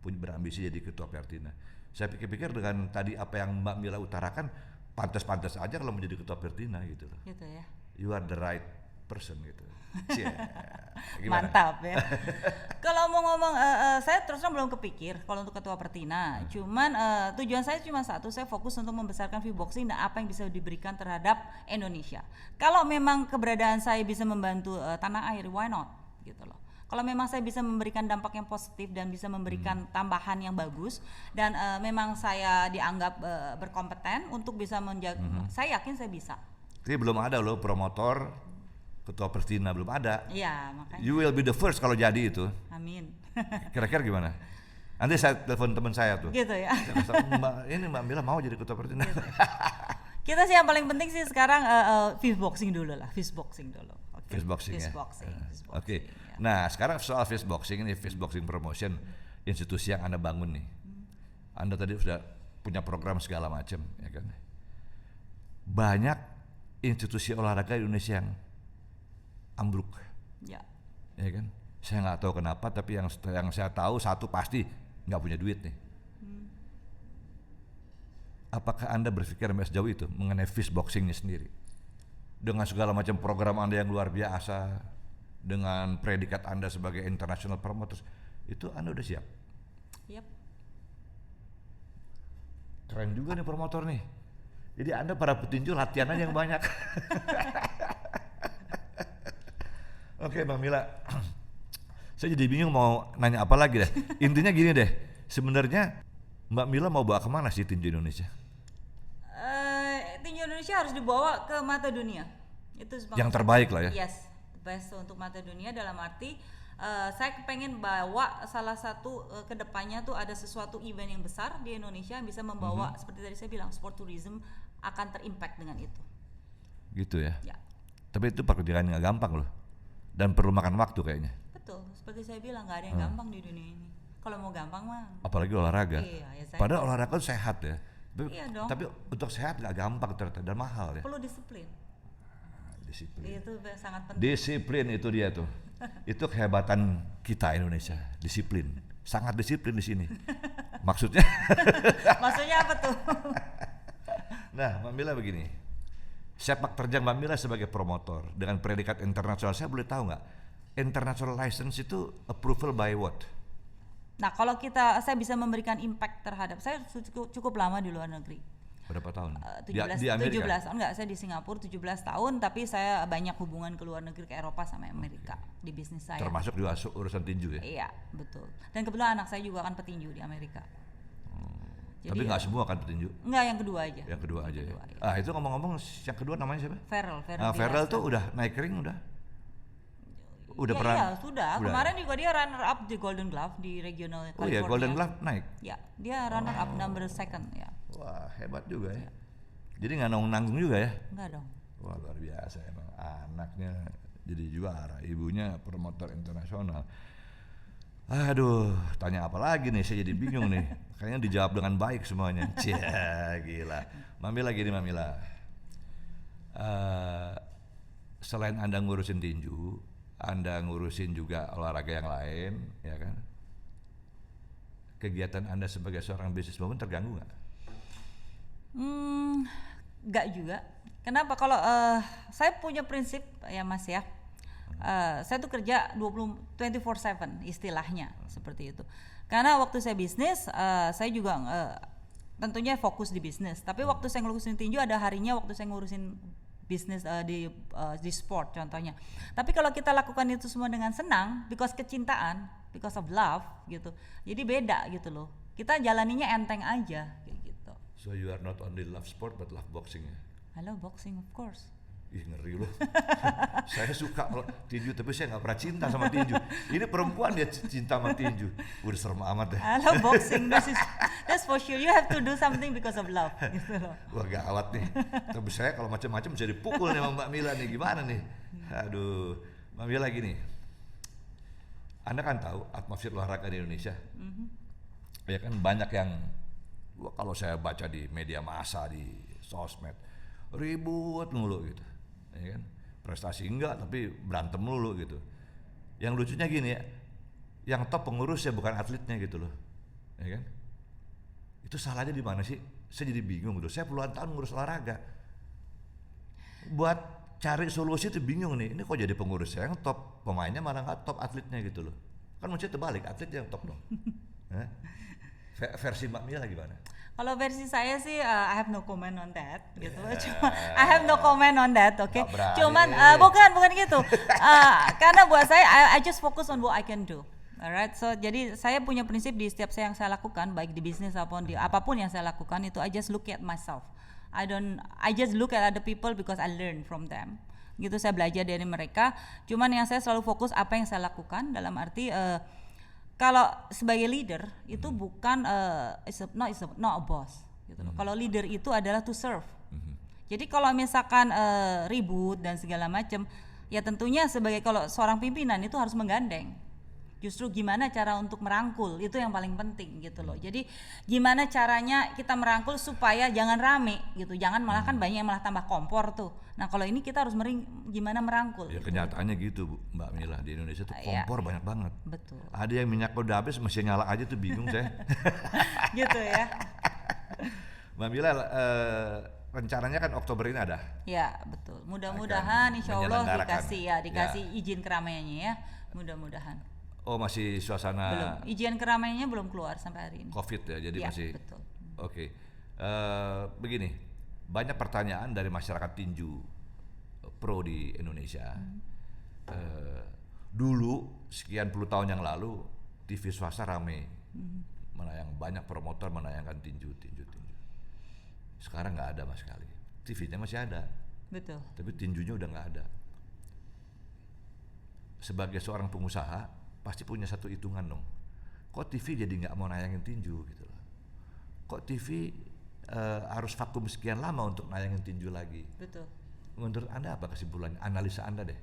berambisi jadi ketua Pertina. Saya pikir-pikir dengan tadi apa yang Mbak Mila utarakan, pantas-pantas aja kalau menjadi ketua Pertina gitu loh. Gitu ya. You are the right person gitu. Mantap ya. Kalau mau ngomong, saya terus terang belum kepikir kalau untuk ketua Pertina. Cuman tujuan saya cuma satu, saya fokus untuk membesarkan Fistboxing dan apa yang bisa diberikan terhadap Indonesia. Kalau memang keberadaan saya bisa membantu tanah air, why not? Gitu loh. Kalau memang saya bisa memberikan dampak yang positif dan bisa memberikan tambahan yang bagus, dan memang saya dianggap berkompeten untuk bisa menjaga, saya yakin saya bisa. Jadi belum ada loh promotor ketua Perstina belum ada. Iya, makanya. You will be the first kalau jadi itu. Amin. Kira-kira gimana? Nanti saya telepon teman saya tuh. Gitu ya. Mbak Mila mau jadi ketua Perstina. Gitu. Kita sih yang paling penting sih sekarang fishboxing dulu lah, fishboxing dulu. Okay. Fishboxing ya. Oke. Ya. Nah, sekarang soal fishboxing ini, fishboxing promotion, institusi yang Anda bangun nih. Anda tadi sudah punya program segala macam, ya kan? Banyak institusi olahraga di Indonesia yang ambruk. Ya. Ya kan? Saya nggak tahu kenapa, tapi yang saya tahu satu pasti nggak punya duit nih. Apakah Anda berpikir sampai sejauh itu mengenai fishboxingnya sendiri? Dengan segala macam program Anda yang luar biasa, dengan predikat Anda sebagai international promoters, itu Anda udah siap? Yep. Keren juga nih promotor nih. Jadi Anda para petinju latihan aja yang banyak. Oke, Bang Mila. Saya jadi bingung mau nanya apa lagi deh. Intinya gini deh, sebenarnya Mbak Mila mau bawa kemana sih tinju Indonesia? Tinju Indonesia harus dibawa ke mata dunia. Itu yang terbaik lah ya. Yes, the best untuk mata dunia dalam arti saya pengen bawa salah satu kedepannya tuh ada sesuatu event yang besar di Indonesia yang bisa membawa seperti tadi saya bilang sport tourism akan terimpact dengan itu. Gitu ya. Ya. Tapi itu pekerjaan nggak gampang loh, dan perlu makan waktu kayaknya. Betul, seperti saya bilang nggak ada yang gampang di dunia ini. Kalau mau gampang mah. Apalagi olahraga. Iya, ya padahal olahraga itu sehat ya. Iya dong. Tapi untuk sehat nggak gampang ternyata dan mahal ya. Perlu disiplin. Disiplin. Itu sangat penting. Disiplin itu dia tuh. Itu kehebatan kita Indonesia, disiplin. Sangat disiplin di sini. Maksudnya? Maksudnya apa tuh? Nah, Mbak Mila begini. Sepak terjang Mbak Mila sebagai promotor dengan predikat internasional, saya boleh tahu nggak? International license itu approval by what? Nah, kalau saya bisa memberikan impact terhadap, saya cukup lama di luar negeri. Berapa tahun? 17 di Amerika? 17 tahun enggak, saya di Singapura 17 tahun, tapi saya banyak hubungan ke luar negeri, ke Eropa sama Amerika di bisnis saya. Termasuk juga urusan tinju ya? Iya, betul. Dan kebetulan anak saya juga kan petinju di Amerika. Jadi tapi nggak semua kan petinju? Enggak, yang kedua aja. Yang kedua aja ya. Ah, itu ngomong-ngomong yang kedua namanya siapa? Farrell tuh udah naik ring udah? Udah ya, pernah? Iya, sudah. Kemarin juga dia runner up di Golden Glove di regional California. Oh iya, Golden Glove naik? Ya, dia runner up number 2 ya. Wah, hebat juga ya. Jadi nggak nanggung juga ya? Enggak dong. Wah, luar biasa emang. Anaknya jadi juara, ibunya promotor internasional. Aduh, tanya apa lagi nih? Saya jadi bingung nih. Kayaknya dijawab dengan baik semuanya. Cia, gila. Mamila gini, Mamila. Selain Anda ngurusin tinju, Anda ngurusin juga olahraga yang lain, ya kan? Kegiatan Anda sebagai seorang businesswoman terganggu nggak? Nggak juga. Kenapa? Kalau saya punya prinsip ya Mas ya. Saya tuh kerja 24/7 istilahnya seperti itu. Karena waktu saya bisnis, saya juga tentunya fokus di bisnis. Tapi waktu saya ngurusin tinju ada harinya waktu saya ngurusin bisnis di sport contohnya. Tapi kalau kita lakukan itu semua dengan senang, because kecintaan, because of love gitu. Jadi beda gitu loh. Kita jalaninya enteng aja kayak gitu. So you are not only love sport but love boxing ya? I love boxing of course. Ih, ngeri loh. Saya suka tinju tapi saya nggak pernah cinta sama tinju. Ini perempuan dia cinta sama tinju. Udah serem amat deh. I love boxing. That's for sure. You have to do something because of love. Gitu loh. Wah, gawat nih. Tapi saya kalau macam-macam bisa dipukul nih sama Mbak Mila nih. Gimana nih? Aduh, Mbak Mila gini. Anda kan tahu atmosfer olahraga di Indonesia. Ya kan banyak yang kalau saya baca di media massa, di sosmed, ribut mulu gitu. Ya kan? Prestasi enggak tapi berantem mulu gitu. Yang lucunya gini ya, yang top pengurusnya bukan atletnya gitu loh, ya kan? Itu salahnya di mana sih? Saya jadi bingung gitu. Saya puluhan tahun ngurus olahraga, buat cari solusi itu bingung nih. Ini kok jadi pengurus yang top, pemainnya malah nggak top, atletnya gitu loh. Kan mesti terbalik, atletnya yang top dong. Versi Mbak Mila gimana? Kalau versi saya sih I have no comment on that gitu. Cuma I have no comment on that, oke. Cuman bukan gitu. Karena buat saya I just focus on what I can do. Alright, so jadi saya punya prinsip di setiap yang saya lakukan, baik di bisnis ataupun di apapun yang saya lakukan itu I just look at myself. I just look at other people because I learn from them. gitu, saya belajar dari mereka. Cuman yang saya selalu fokus apa yang saya lakukan, dalam arti kalau sebagai leader itu bukan not a boss gitu loh. Kalau leader itu adalah to serve. Jadi kalau misalkan ribut dan segala macam, ya tentunya sebagai kalau seorang pimpinan itu harus menggandeng. Justru gimana cara untuk merangkul, itu yang paling penting gitu loh. Jadi gimana caranya kita merangkul supaya jangan rame gitu, jangan malah kan banyak yang malah tambah kompor tuh. Nah kalau ini kita harus gimana merangkul. Ya gitu. Kenyataannya gitu Bu, Mbak Mila, di Indonesia tuh kompor banyak banget. Betul. Ada yang minyak udah habis masih nyala aja tuh, bingung saya. Gitu ya. Mbak Mila, rencananya kan Oktober ini ada. Ya betul. Mudah-mudahan Insya Allah dikasih Ya. izin keramaiannya ya. Mudah-mudahan. Oh masih suasana Belum. Izin keramaiannya belum keluar sampai hari ini. COVID ya, jadi Ya, masih. betul. Oke. Begini, banyak pertanyaan dari masyarakat tinju pro di Indonesia. Dulu sekian puluh tahun yang lalu TV swasta rame, menayang banyak promotor menayangkan tinju. Sekarang nggak ada sama sekali. TV-nya masih ada, Betul. tapi tinjunya udah nggak ada. Sebagai seorang pengusaha pasti punya satu hitungan dong. Kok TV jadi nggak mau nayangin tinju gitu loh? Kok TV harus vakum sekian lama untuk nayangin tinju lagi? Betul. Menurut Anda apa kesimpulannya? Analisa Anda deh.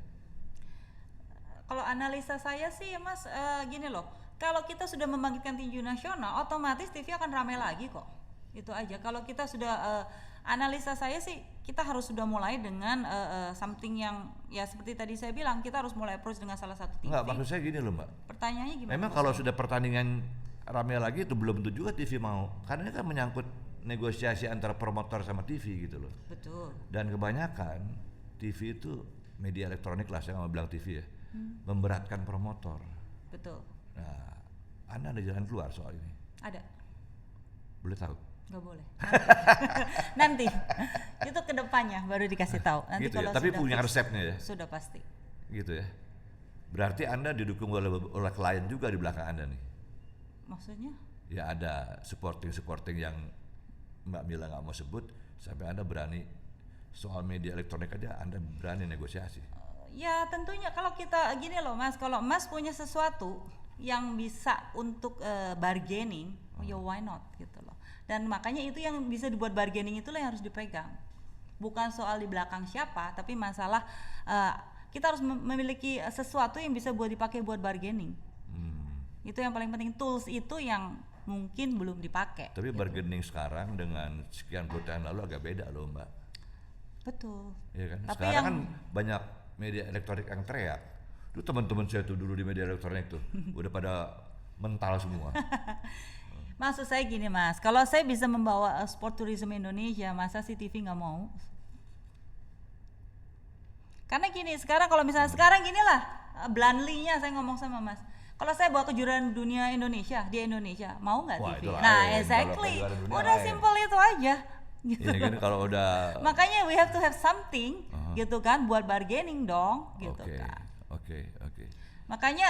Kalau analisa saya sih Mas gini loh, kalau kita sudah membangkitkan tinju nasional, otomatis TV akan ramai lagi kok. Itu aja. Kalau kita sudah analisa saya sih, kita harus sudah mulai dengan something yang ya seperti tadi saya bilang, kita harus mulai approach dengan salah satu TV. Enggak, maksud saya gini loh Mbak. Pertanyaannya gimana? Memang kalau sudah pertandingan ramai lagi itu belum tentu juga TV mau. Karena ini kan menyangkut negosiasi antara promotor sama TV gitu loh. Betul. Dan kebanyakan TV itu media elektronik lah, saya nggak mau bilang TV ya, memberatkan promotor. Betul. Nah, Anda ada jalan keluar soal ini? Ada. Boleh tahu? Nggak boleh. Nanti itu kedepannya baru dikasih tahu. Nanti Gitu ya? kalau Tapi sudah punya fix, resepnya ya? Sudah pasti. Gitu ya? Berarti Anda didukung oleh klien juga di belakang Anda nih? Maksudnya? Ya ada supporting yang Mbak Mila nggak mau sebut, sampai Anda berani soal media elektronik aja Anda berani negosiasi. Ya tentunya kalau kita gini loh Mas, kalau Mas punya sesuatu yang bisa untuk bargaining, ya why not gitu loh. Dan makanya itu yang bisa dibuat bargaining itulah yang harus dipegang. Bukan soal di belakang siapa, tapi masalah kita harus memiliki sesuatu yang bisa buat dipakai buat bargaining. Itu yang paling penting, tools itu yang mungkin belum dipakai. Tapi gitu. bargaining sekarang dengan sekian puluh tahun lalu agak beda loh Mbak. Betul. Iya kan? Tapi Sekarang kan banyak media elektronik yang teriak. Tuh teman-teman saya tuh dulu di media elektronik tuh udah pada mental semua. Maksud saya gini Mas, kalau saya bisa membawa sport tourism Indonesia, masa sih TV nggak mau? Karena gini, sekarang kalau misalnya sekarang ginilah bluntly-nya saya ngomong sama Mas. Kalau saya bawa kejuaraan dunia Indonesia di Indonesia, mau nggak Wah, TV? itu Nah, lain. exactly. Kalau kejuaraan dunia Udah lain. simple itu aja. Gitu. Ini kan kalau udah Makanya we have to have something gitu kan buat bargaining dong gitu kan. Oke. Makanya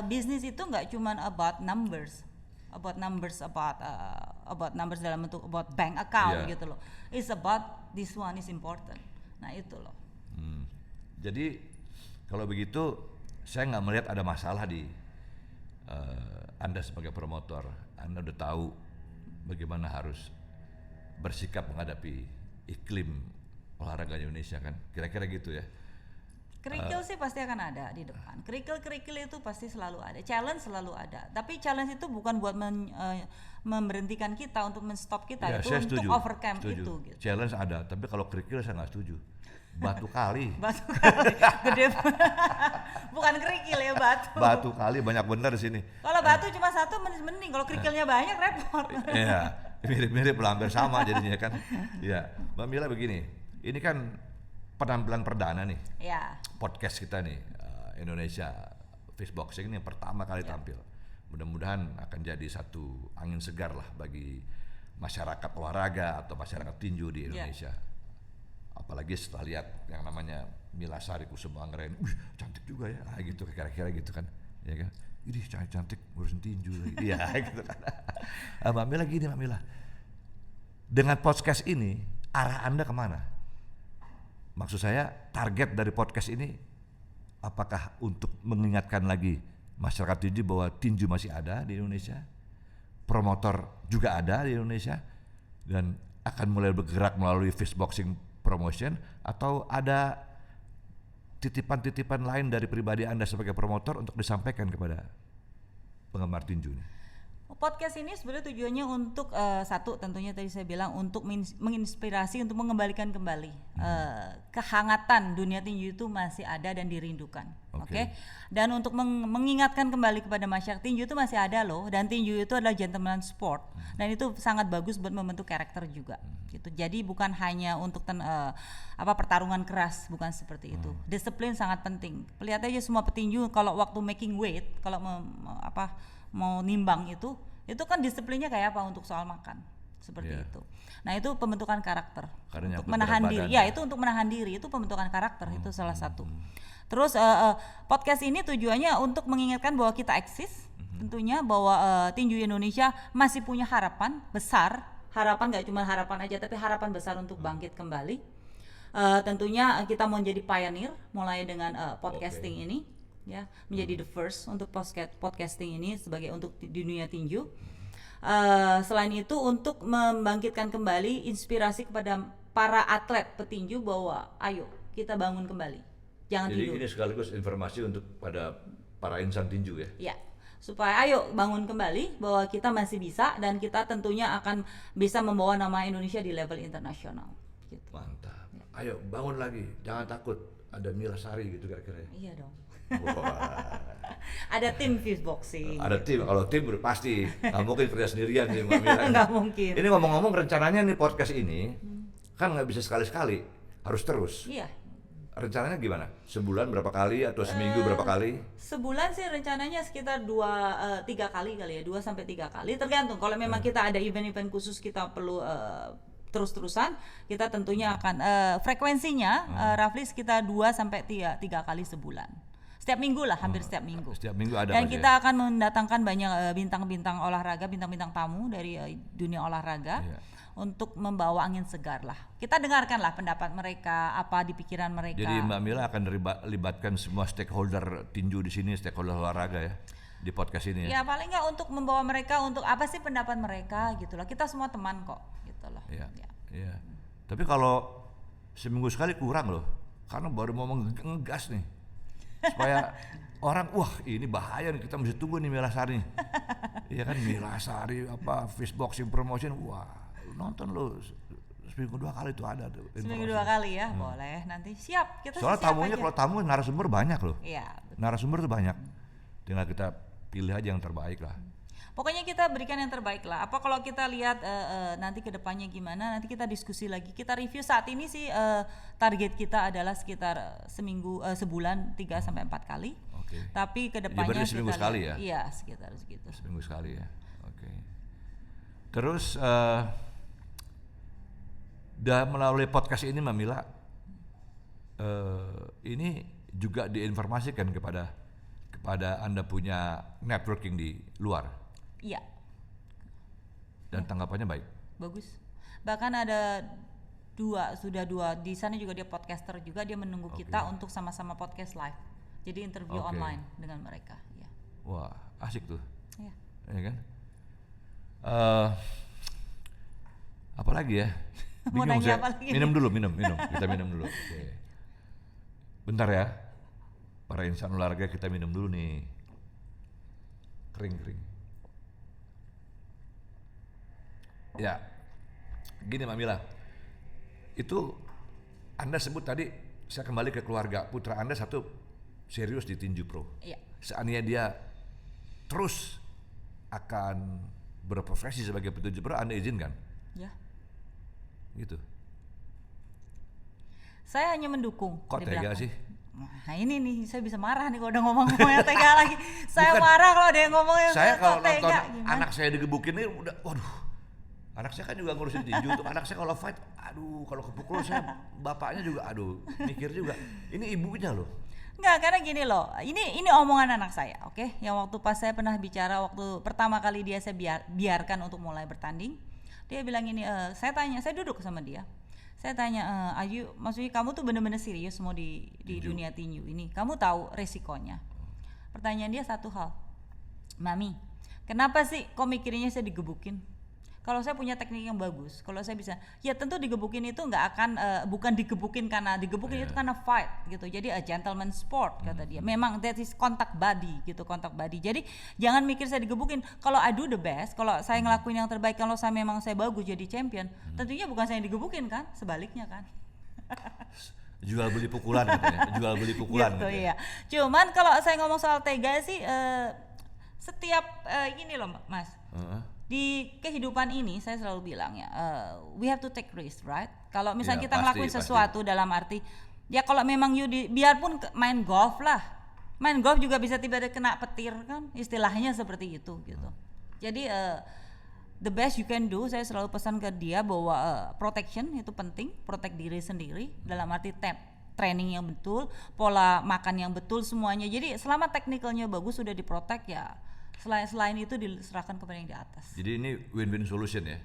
bisnis itu nggak cuma about numbers dalam bentuk about bank account Yeah. gitu loh. It's about this one is important. Nah itu loh. Jadi kalau begitu saya nggak melihat ada masalah di Anda sebagai promotor. Anda udah tahu bagaimana harus bersikap menghadapi iklim olahraga Indonesia kan, kira-kira gitu ya. Kerikil sih pasti akan ada di depan. Kerikil itu pasti selalu ada. Challenge selalu ada. Tapi challenge itu bukan buat memberhentikan kita, untuk menstop kita, Ya, itu saya untuk setuju. overcome Setuju. itu. Gitu. Challenge ada, tapi kalau kerikil saya nggak setuju. Batu kali, Batu kali gede. Bukan kerikil ya batu. batu kali banyak bener di sini. Kalau batu cuma satu mending. Kalau kerikilnya banyak repot. Iya, mirip-mirip lah, hampir sama jadinya kan. Iya, Mbak Mila begini, ini kan penampilan perdana nih. Ya. Podcast kita nih, Indonesia Fishboxing ini yang pertama kali tampil. Mudah-mudahan akan jadi satu angin segar lah bagi masyarakat olahraga atau masyarakat tinju di Indonesia. Apalagi setelah lihat yang namanya Mila Sari Kusumangren, cantik juga ya, gitu kira-kira gitu kan, ya kan? Idih cantik ngurusin tinju lagi, iya gitu kan. Mbak Mila gini, Mbak Mila, dengan podcast ini arah Anda kemana? maksud saya target dari podcast ini apakah untuk mengingatkan lagi masyarakat tinju bahwa tinju masih ada di Indonesia, promotor juga ada di Indonesia, dan akan mulai bergerak melalui fistboxing promotion, atau ada titipan-titipan lain dari pribadi Anda sebagai promotor untuk disampaikan kepada penggemar tinju ini? Podcast ini sebenarnya tujuannya untuk satu, tentunya tadi saya bilang untuk menginspirasi, untuk mengembalikan kembali kehangatan dunia tinju itu masih ada dan dirindukan. Oke. Dan untuk mengingatkan kembali kepada masyarakat, tinju itu masih ada loh, dan tinju itu adalah gentleman sport, dan itu sangat bagus buat membentuk karakter juga. Gitu. Jadi bukan hanya untuk pertarungan keras, bukan seperti itu. Disiplin sangat penting. Lihat aja semua petinju kalau waktu making weight, kalau mau nimbang itu kan disiplinnya kayak apa untuk soal makan, seperti itu. Nah, itu pembentukan karakter. Untuk menahan diri. Ya, itu untuk menahan diri, itu pembentukan karakter, itu salah satu. Terus podcast ini tujuannya untuk mengingatkan bahwa kita eksis, tentunya bahwa tinju Indonesia masih punya harapan besar. Harapan nggak cuma harapan aja, tapi harapan besar untuk bangkit kembali. Tentunya kita mau jadi pioneer mulai dengan podcasting ini, ya, menjadi the first untuk podcasting ini sebagai untuk di dunia tinju. Selain itu untuk membangkitkan kembali inspirasi kepada para atlet petinju bahwa ayo kita bangun kembali, jangan Jadi tidur. ini sekaligus informasi untuk pada para insan tinju ya. Ya, supaya ayo bangun kembali bahwa kita masih bisa, dan kita tentunya akan bisa membawa nama Indonesia di level internasional. Gitu. Mantap. Ayo bangun lagi, jangan takut. Ada Mila Sari gitu kira-kira. Iya dong. Wah. Ada tim fistboxing. Ada tim, kalau tim pasti nggak mungkin kerja sendirian nih Mbak Mila. Nggak mungkin. Ini ngomong-ngomong, rencananya nih podcast ini kan nggak bisa sekali-sekali, harus terus. Iya. Rencananya gimana? Sebulan berapa kali atau seminggu berapa kali? Sebulan sih rencananya sekitar 2-3 kali kali ya, 2-3 kali, tergantung. Kalau memang kita ada event-event khusus kita perlu terus-terusan, kita tentunya akan frekuensinya roughly sekitar 2-3 kali sebulan. Setiap minggu lah, hampir setiap minggu. Setiap minggu ada. Dan kita akan mendatangkan banyak bintang-bintang olahraga, bintang-bintang tamu dari dunia olahraga. Untuk membawa angin segar lah. Kita dengarkanlah pendapat mereka, apa di pikiran mereka. Jadi Mbak Mila akan libatkan semua stakeholder tinju di sini, stakeholder olahraga ya, di podcast ini ya. Ya paling nggak untuk membawa mereka untuk apa sih pendapat mereka gitulah. Kita semua teman kok, gitulah. Iya. Iya. Tapi kalau seminggu sekali kurang loh, karena baru mau ngegas nih, supaya orang wah ini bahaya nih, kita mesti tunggu nih Mila Sari. Iya kan, Mila Sari fistboxing promotion, wah. Nonton lu seminggu 2 kali itu ada tuh. Seminggu 2 kali ya, boleh nanti siap. Kita soalnya siap tamunya aja. kalau tamu narasumber banyak loh. Iya. Narasumber tuh banyak. Tinggal kita pilih aja yang terbaik lah. Pokoknya kita berikan yang terbaik lah. Apa kalau kita lihat nanti ke depannya gimana? Nanti kita diskusi lagi. Kita review saat ini sih target kita adalah sekitar sebulan 3-4 kali. Oke. Tapi ke depannya berarti seminggu sekali ya? Iya, sekitar segitu. Seminggu sekali ya. Oke. Terus melalui podcast ini Mbak Mila, ini juga diinformasikan kepada Anda punya networking di luar. Iya. Dan tanggapannya baik. Bagus. Bahkan ada sudah dua di sana juga, dia podcaster juga, dia menunggu kita untuk sama-sama podcast live. Jadi interview online dengan mereka. Ya. Wah, asik tuh. Iya. Ya kan? Apa lagi ya? Mau Bingung nanya saya. apa lagi? Minum dulu. Kita minum dulu. Oke. Bentar ya. Para insan olahraga, kita minum dulu nih. Kering. Ya. Gini Mbak Mila. Itu Anda sebut tadi, saya kembali ke keluarga. Putra Anda satu serius di tinju pro. Iya. Seandainya dia terus akan berprofesi sebagai petinju pro, Anda izinkan? Ya. Gitu. Saya hanya mendukung. Kok di tega belakang. sih? Nah ini nih, saya bisa marah nih kalau udah ngomong-ngomongnya tega lagi. Saya marah kalau ada yang ngomongnya Saya kalau tega, nonton gimana? anak saya digebukin ini udah, waduh. Anak saya kan juga ngurusin tinju tuh. Anak saya kalau fight, aduh, kalau kepukul saya bapaknya juga, aduh, mikir juga. Ini ibunya loh. Enggak, karena gini loh, ini omongan anak saya, oke? Yang waktu pas saya pernah bicara, waktu pertama kali saya biarkan untuk mulai bertanding, dia bilang ini, saya duduk sama dia, Saya tanya, Ayu, maksudnya kamu tuh bener-bener serius mau di dunia tinju ini? Kamu tahu resikonya? Pertanyaan dia satu hal, Mami, kenapa sih kok mikirnya saya digebukin? Kalau saya punya teknik yang bagus, kalau saya bisa, ya tentu digebukin itu nggak akan, bukan digebukin karena digebukin itu karena fight gitu. Jadi a gentleman sport kata dia. Memang that is contact body gitu, contact body. Jadi jangan mikir saya digebukin. Kalau I do the best, kalau saya ngelakuin yang terbaik, kalau saya memang saya bagus jadi champion, tentunya bukan saya yang digebukin kan, sebaliknya kan. Jual beli pukulan katanya, jual beli pukulan Gitu katanya. ya. Cuman kalau saya ngomong soal tega sih, setiap ini loh Mas. Di kehidupan ini saya selalu bilang ya, we have to take risk, right? Kalau misalnya Ya, kita pasti, ngelakuin sesuatu dalam arti, ya kalau memang biarpun main golf lah, main golf juga bisa tiba-tiba kena petir kan, istilahnya seperti itu gitu. Jadi the best you can do, saya selalu pesan ke dia bahwa protection itu penting, protect diri sendiri dalam arti training yang betul, pola makan yang betul semuanya. Jadi selama teknikalnya bagus sudah diprotek ya. Selain itu diserahkan kepada yang di atas. Jadi ini win-win solution ya.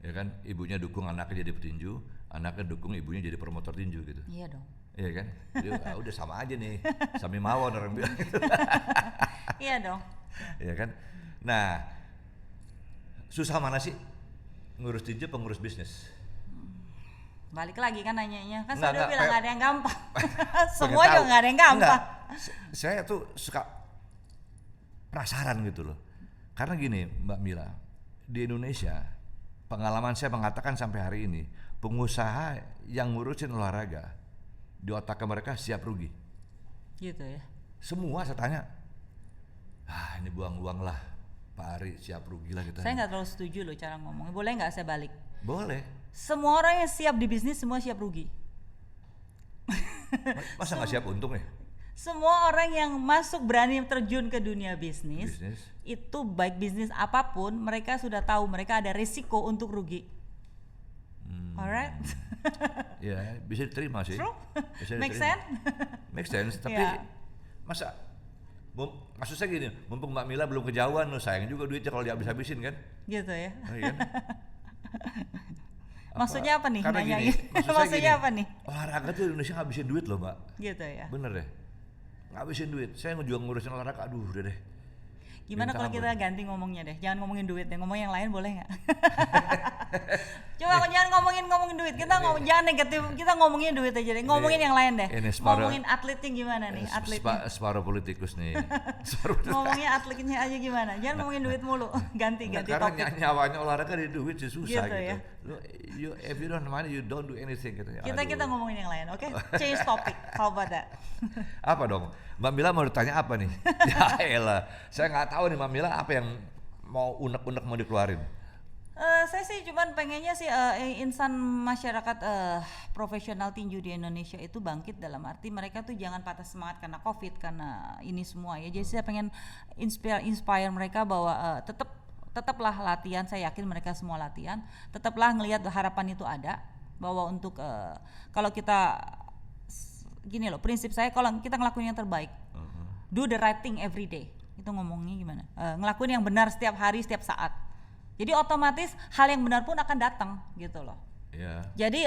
Ya kan, ibunya dukung anaknya jadi petinju, anaknya dukung ibunya jadi promotor tinju gitu. Iya dong. Iya kan? Jadi, udah sama aja nih. Sami mawon orang bilang gitu. Iya dong. Iya kan? Nah, susah mana sih ngurus tinju apa ngurus bisnis? Balik lagi kan nanyanya. Kan Enggak, saya udah bilang kayak- nggak ada yang gampang. Semua Pengen juga tahu. nggak ada yang gampang. Enggak, saya tuh suka penasaran gitu loh. Karena gini Mbak Mila, di Indonesia pengalaman saya mengatakan sampai hari ini pengusaha yang ngurusin olahraga di otak mereka siap rugi. Gitu ya. Semua saya tanya, ini buang-buang lah Pak Ari, siap rugi lah kita. Saya nggak terlalu setuju loh cara ngomongnya. Boleh nggak saya balik? Boleh. Semua orang yang siap di bisnis semua siap rugi. Masa nggak siap untung ya? Semua orang yang masuk berani terjun ke dunia bisnis, Bisnis. itu baik bisnis apapun, mereka sudah tahu mereka ada risiko untuk rugi. Alright? Ya bisa diterima sih. True? Bisa Make diterima. sense? Make sense, tapi Ya. masa maksud saya gini, mumpung Mbak Mila belum kejauhan, sayang juga duitnya kalau dihabis-habisin kan? Gitu ya. Oh, iya kan? Maksudnya apa nih? Karena Nanya gini, gitu. maksud saya Maksudnya gini, apa nih? olahraga tuh Indonesia ngabisin duit loh Mbak, Gitu ya. bener deh, ngabisin duit. Saya juga ngurusin olahraga, aduh udah deh. Gimana Minta kalau kita ampun. ganti ngomongnya deh? Jangan ngomongin duit deh, ngomong yang lain boleh nggak? Coba jangan ngomongin duit. Kita jangan negatif, kita ngomongin duit aja deh. Ngomongin yang lain deh. ini separuh- Ngomongin atletnya gimana nih? Atletnya. Separuh politikus nih. Separuh Ngomongnya atletnya aja gimana? Jangan ngomongin duit mulu. Ganti karena topik. nyawanya olahraga di duit sih susah Gitu gitu. ya. If you don't money, you don't do anything katanya. Kita Aduh. ngomongin yang lain, oke? Change topic. How about that? Apa dong? Mbak Mila mau ditanya apa nih? Ya elah, saya nggak tahu nih Mbak Mila apa yang mau unek-unek mau dikeluarin. Saya sih cuman pengennya sih insan masyarakat profesional tinju di Indonesia itu bangkit dalam arti mereka tuh jangan patah semangat karena COVID, karena ini semua ya. Jadi saya pengen inspire mereka bahwa tetaplah latihan. Saya yakin mereka semua latihan. Tetaplah ngelihat harapan itu ada, bahwa untuk kalau kita gini loh, prinsip saya kalau kita ngelakuin yang terbaik, do the right thing every day. Itu ngomongnya gimana? Ngelakuin yang benar setiap hari, setiap saat. Jadi otomatis hal yang benar pun akan datang gitu loh. Ya. Jadi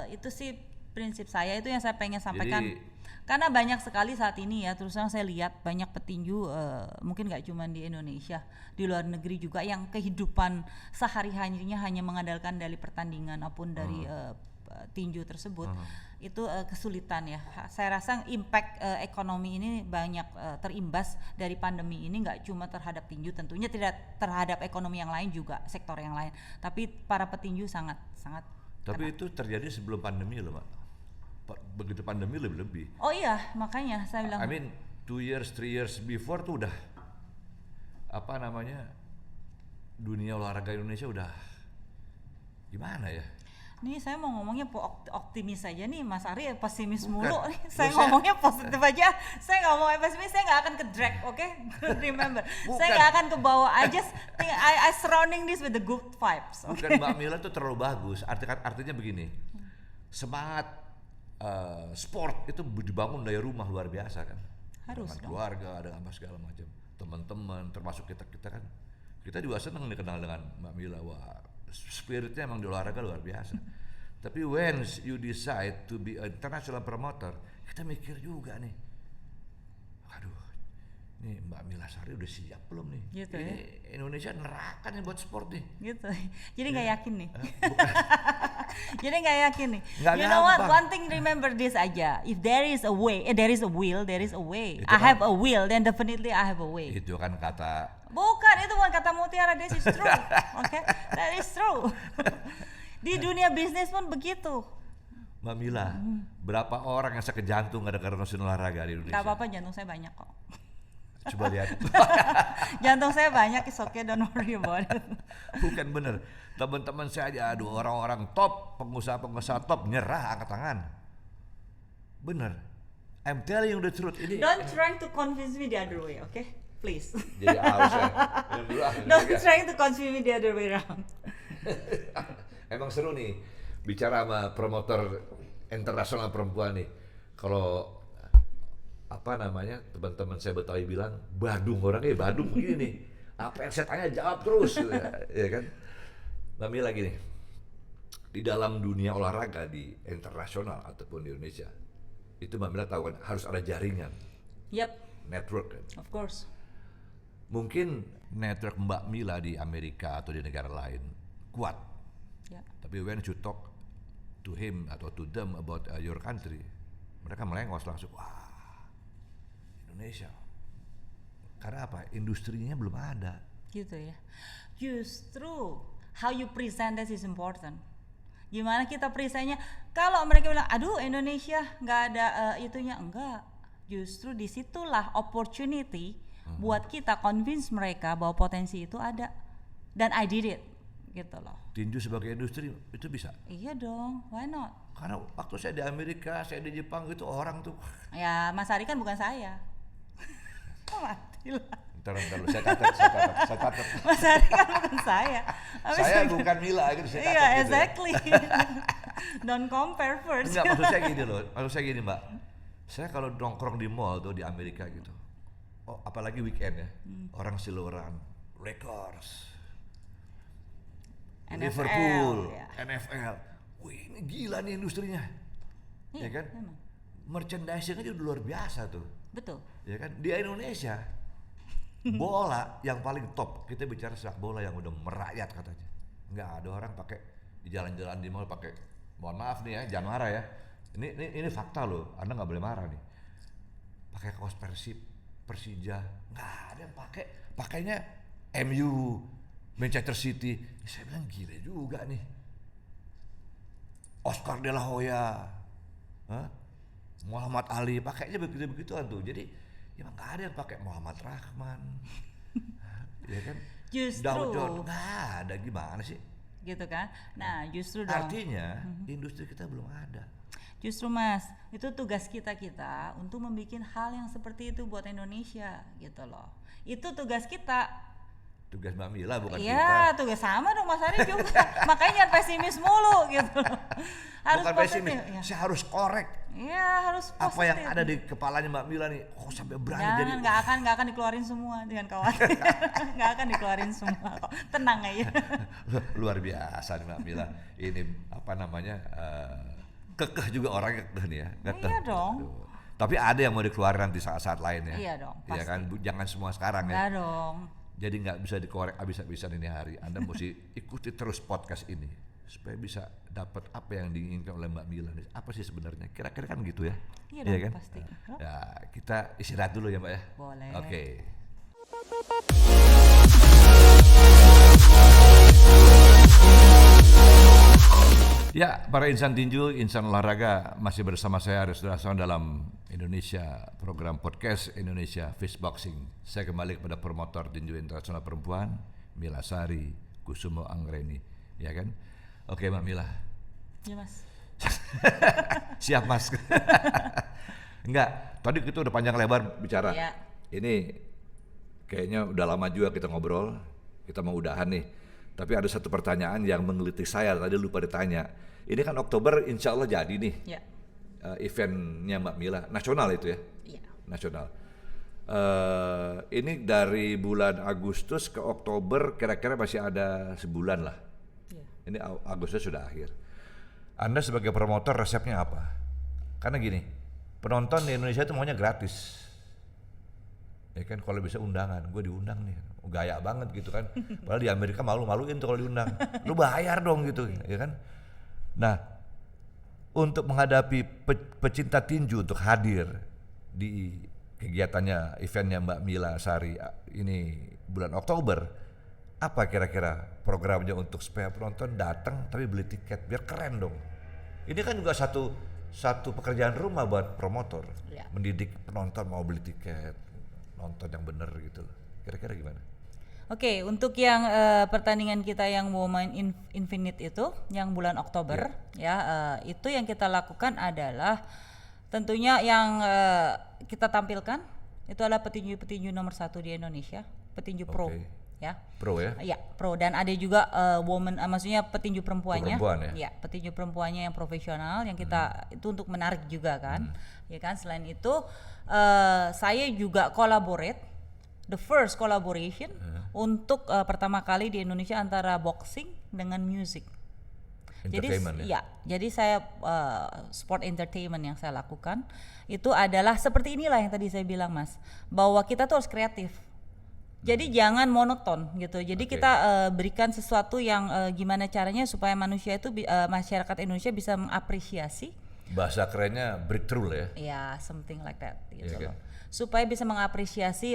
itu sih prinsip saya, itu yang saya pengen sampaikan. Jadi- Karena banyak sekali saat ini ya, terus terang saya lihat banyak petinju mungkin nggak cuma di Indonesia, di luar negeri juga yang kehidupan sehari-harinya hanya mengandalkan dari pertandingan maupun dari tinju tersebut. Itu kesulitan ya. Saya rasa impact ekonomi ini banyak terimbas dari pandemi ini, nggak cuma terhadap tinju, tentunya tidak terhadap ekonomi yang lain juga, sektor yang lain. Tapi para petinju sangat Tapi itu terjadi sebelum pandemi loh Mbak. Begitu pandemi lebih-lebih. Oh iya, makanya saya bilang. I mean 2 years, 3 years before tuh udah apa namanya, dunia olahraga Indonesia udah gimana ya? Nih saya mau ngomongnya optimis aja nih, Mas Ari pesimis Bukan. mulu. Saya Loh, ngomongnya positif aja. Saya nggak mau pesimis, saya nggak akan ke drag, oke? Remember, saya nggak akan ke bawah. I surrounding this with the good vibes. oke? Bukan Mbak Mila tuh terlalu bagus. Artinya begini, semangat sport itu dibangun dari rumah luar biasa kan. Harus Dengan dong. keluarga, ada apa segala macam, teman-teman, termasuk kita kan. Kita juga senang dikenal dengan Mbak Mila. Wah, spiritnya emang di olahraga luar biasa. Tapi when you decide to be an international promoter, kita mikir juga nih, aduh, nih Mbak Mila Sari udah siap belum nih? Gitu ini ya? Indonesia neraka nih buat sport nih. Gitu. Jadi nggak yakin nih. Bukan. Jadi nggak yakin nih. Nggak You know what? gampang. One thing remember this aja. If there is a way, there is a will, there is a way. Itu I kan- have a will, then definitely I have a way. Itu kan kata Bukan, itu bukan kata Mutiara, this is true. Oke, that is true. Di dunia bisnis pun begitu. Mbak Mila, berapa orang yang sakit jantung gara-gara nonton olahraga di Indonesia? Gak apa-apa, jantung saya banyak kok. Coba lihat. Jantung saya banyak, it's okay, don't worry about it. Bukan bener. Teman-teman saya aja, aduh orang-orang top, pengusaha-pengusaha top nyerah angkat tangan. Bener. I'm telling you the truth. Ini Don't try to convince me the other way, okay? Please. jadi aus ya. Minum dulu ah, minum Don't juga. try to convince me the other way around. Emang seru nih bicara sama promotor internasional perempuan nih. Kalau apa namanya teman-teman saya Betawi bilang Badung orangnya Badung begini nih. Apa yang saya tanya jawab terus, gitu ya kan? Mbak Mila gini, di dalam dunia olahraga di internasional ataupun di Indonesia itu Mbak Mila tahu kan harus ada jaringan, Yep, network kan. of course. Mungkin network Mbak Mila di Amerika atau di negara lain kuat. Ya. Tapi when you talk to him atau to them about your country, mereka melengos langsung, wah Indonesia. Karena apa? Industrinya belum ada. Gitu ya. Justru how you present this is important. Gimana kita presentnya? Kalau mereka bilang, aduh Indonesia nggak ada itunya, enggak. Justru disitulah opportunity buat kita convince mereka bahwa potensi itu ada. Dan I did it, gitu loh. Tinju sebagai industri itu bisa. Iya dong, why not? Karena waktu saya di Amerika, saya di Jepang itu orang tuh, Ya Mas Ari kan bukan saya. Matilah. ntar lu, saya catat. Mas Ari kan bukan saya. Habis Saya itu- bukan Mila gitu, saya catat Iya, gitu ya. exactly. Don't compare first. Enggak, maksud saya gini loh, maksud saya gini Mbak. Saya kalau nongkrong di mall tuh di Amerika gitu, oh apalagi weekend ya, orang siluran, records, NFL, Liverpool, ya. NFL, wih ini gila nih industrinya, Iya, ya kan? memang. Merchandising aja udah luar biasa tuh, Betul. ya kan? Di Indonesia, bola yang paling top, kita bicara sepak bola yang udah merakyat katanya, nggak ada orang pakai di jalan-jalan di mall pakai, mohon maaf nih ya, jangan marah ya. Ini fakta loh, Anda nggak boleh marah nih. Pakai kaos Persib, Persija, nggak ada yang pakai. Pakainya MU, Manchester City. Saya bilang gila juga nih. Oscar De La Hoya, Muhammad Ali, pakainya begitu-begituan tuh. Jadi emang nggak ada yang pakai Muhammad Rahman, ya kan? Justru. Daud John, nggak ada, gimana sih? Gitu kan. Nah, justru dong. Artinya industri kita belum ada. Justru Mas, itu tugas kita untuk membuat hal yang seperti itu buat Indonesia gitu loh. Itu tugas kita. Tugas Mbak Mila bukan Iya, kita. tugas sama dong Mas Ari juga. Makanya jangan pesimis mulu gitu loh. Harus Bukan positif. pesimis, Ya. saya harus korek Iya, harus positif. apa yang ada di kepalanya Mbak Mila nih. Oh sampai berani jadi. Jangan, nggak akan dikeluarin semua, jangan khawatir. Nggak akan dikeluarin semua kok. Tenang aja. Luar biasa nih Mbak Mila. Ini apa namanya? Kekeh juga orangnya kekeh nih ya. Kekeh. Iya dong. Aduh. Tapi ada yang mau dikeluarin nanti saat-saat lain ya. Iya dong, Iya pasti. kan, jangan semua sekarang ya. Enggak dong. Jadi nggak bisa dikorek habis-habisan ini hari. Anda mesti ikuti terus podcast ini supaya bisa dapat apa yang diinginkan oleh Mbak Mila. Apa sih sebenarnya? Kira-kira kan gitu ya? Iya dong, kan? pasti. Ya, kita istirahat dulu ya Mbak ya. Boleh. Oke. Ya, para insan tinju, insan olahraga masih bersama saya Aris Durason dalam Indonesia program podcast Indonesia Fistboxing. Saya kembali kepada promotor tinju internasional perempuan Mila Sari Kusumo Anggreni, ya kan? Oke, Mbak Mila. Iya Mas. Siap, Mas. Enggak, tadi kita udah panjang lebar bicara. Iya. Ini kayaknya udah lama juga kita ngobrol, kita mau udahan nih. Tapi ada satu pertanyaan yang menggelitik saya, tadi lupa ditanya. Ini kan Oktober insya Allah jadi nih Iya. Eventnya Mbak Mila, nasional itu ya? Iya. Nasional. Ini dari bulan Agustus ke Oktober kira-kira masih ada sebulan lah. Iya. Ini Agustus sudah akhir. Anda sebagai promotor resepnya apa? Karena gini, penonton di Indonesia itu maunya gratis. Ya kan, kalau bisa undangan, gue diundang nih, gaya banget gitu kan. Padahal di Amerika malu-maluin tuh kalau diundang. Lu bayar dong gitu, ya kan. Nah, untuk menghadapi pecinta tinju untuk hadir di kegiatannya, eventnya Mbak Mila Sari ini bulan Oktober, apa kira-kira programnya untuk supaya penonton datang tapi beli tiket biar keren dong? Ini kan juga satu pekerjaan rumah buat promotor, Ya. mendidik penonton mau beli tiket, nonton yang bener gitu loh. Kira-kira gimana? Oke, untuk yang pertandingan kita yang Women Infinite itu, yang bulan Oktober, itu yang kita lakukan adalah tentunya yang kita tampilkan itu adalah petinju-petinju nomor 1 di Indonesia, petinju pro, ya. Pro ya? Ya, pro, dan ada juga woman, maksudnya petinju perempuannya. Perempuan ya? Ya, petinju perempuannya yang profesional yang kita itu untuk menarik juga kan. Ya kan, selain itu saya juga collaborate, the first collaboration untuk pertama kali di Indonesia antara boxing dengan music. Jadi jadi saya sport entertainment yang saya lakukan itu adalah seperti inilah yang tadi saya bilang Mas, bahwa kita tuh harus kreatif. Jadi jangan monoton gitu. Jadi kita berikan sesuatu yang gimana caranya supaya manusia itu masyarakat Indonesia bisa mengapresiasi. Bahasa kerennya breakthrough ya. Ya, something like that gitu Iya, loh. Supaya bisa mengapresiasi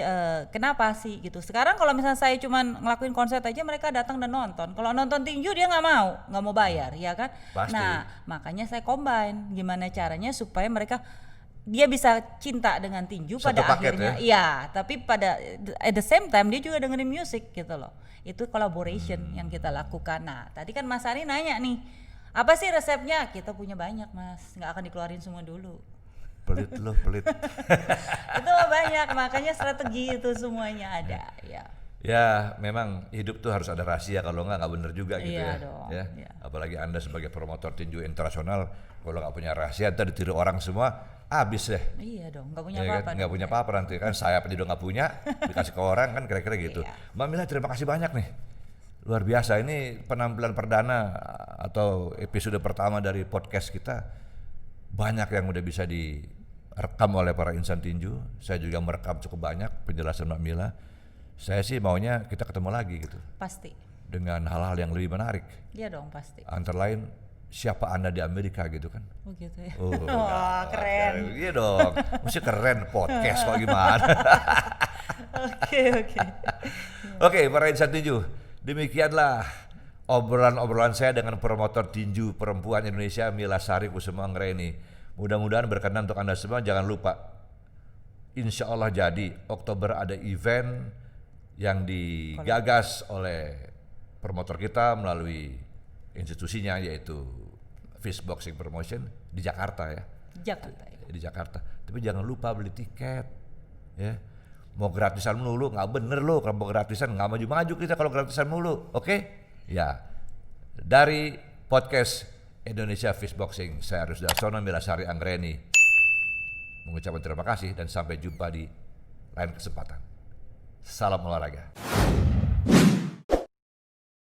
kenapa sih gitu. Sekarang kalau misalnya saya cuman ngelakuin konser aja mereka datang dan nonton. Kalau nonton tinju dia nggak mau bayar, ya kan? Pasti. Nah, makanya saya combine gimana caranya supaya mereka dia bisa cinta dengan tinju Satu pada paket akhirnya, ya. Tapi pada at the same time dia juga dengerin musik gitu loh. Itu collaboration yang kita lakukan. Nah, tadi kan Mas Ari nanya nih, apa sih resepnya? Kita punya banyak Mas, nggak akan dikeluarin semua dulu. Pelit loh, pelit. Itu banyak, makanya strategi itu semuanya ada, ya. Ya, memang hidup tuh harus ada rahasia, kalau nggak bener juga gitu Iya ya. dong, Ya. iya. Apalagi Anda sebagai promotor tinju internasional, kalau nggak punya rahasia, ntar ditiru orang semua, habis deh. Iya dong, nggak punya Ya apa-apa. kan? Nggak dong, punya ya. apa-apa nanti kan, saya aja udah nggak punya, dikasih ke orang kan kira-kira gitu. Iya. Mbak Mila, terima kasih banyak nih. Luar biasa, ini penampilan perdana atau episode pertama dari podcast kita. Banyak yang udah bisa direkam oleh para insan tinju. Saya juga merekam cukup banyak penjelasan Mbak Mila. Saya sih maunya kita ketemu lagi gitu, Pasti. dengan hal-hal yang lebih menarik. Iya dong, pasti. Antara lain, siapa Anda di Amerika gitu kan. Oh gitu ya. Oh, Wah, keren. Iya dong, mesti keren podcast kok gimana. Oke. Oke, para insan tinju, demikianlah obrolan-obrolan saya dengan promotor tinju perempuan Indonesia Mila Sari Kusuma Anggraini. Mudah-mudahan berkenan untuk Anda semua. Jangan lupa, insya Allah jadi Oktober ada event yang digagas oleh promotor kita melalui institusinya, yaitu Fist Boxing Promotion di Jakarta ya. Jakarta. Ya. Di Jakarta. Tapi jangan lupa beli tiket ya. Mau gratisan mulu nggak bener loh. Kalau mau gratisan nggak maju-maju kita kalau gratisan mulu. Oke? Ya. Dari podcast Indonesia Fist Boxing, saya Arus Darsono, Mila Sari Anggraini mengucapkan terima kasih dan sampai jumpa di lain kesempatan. Salam olahraga.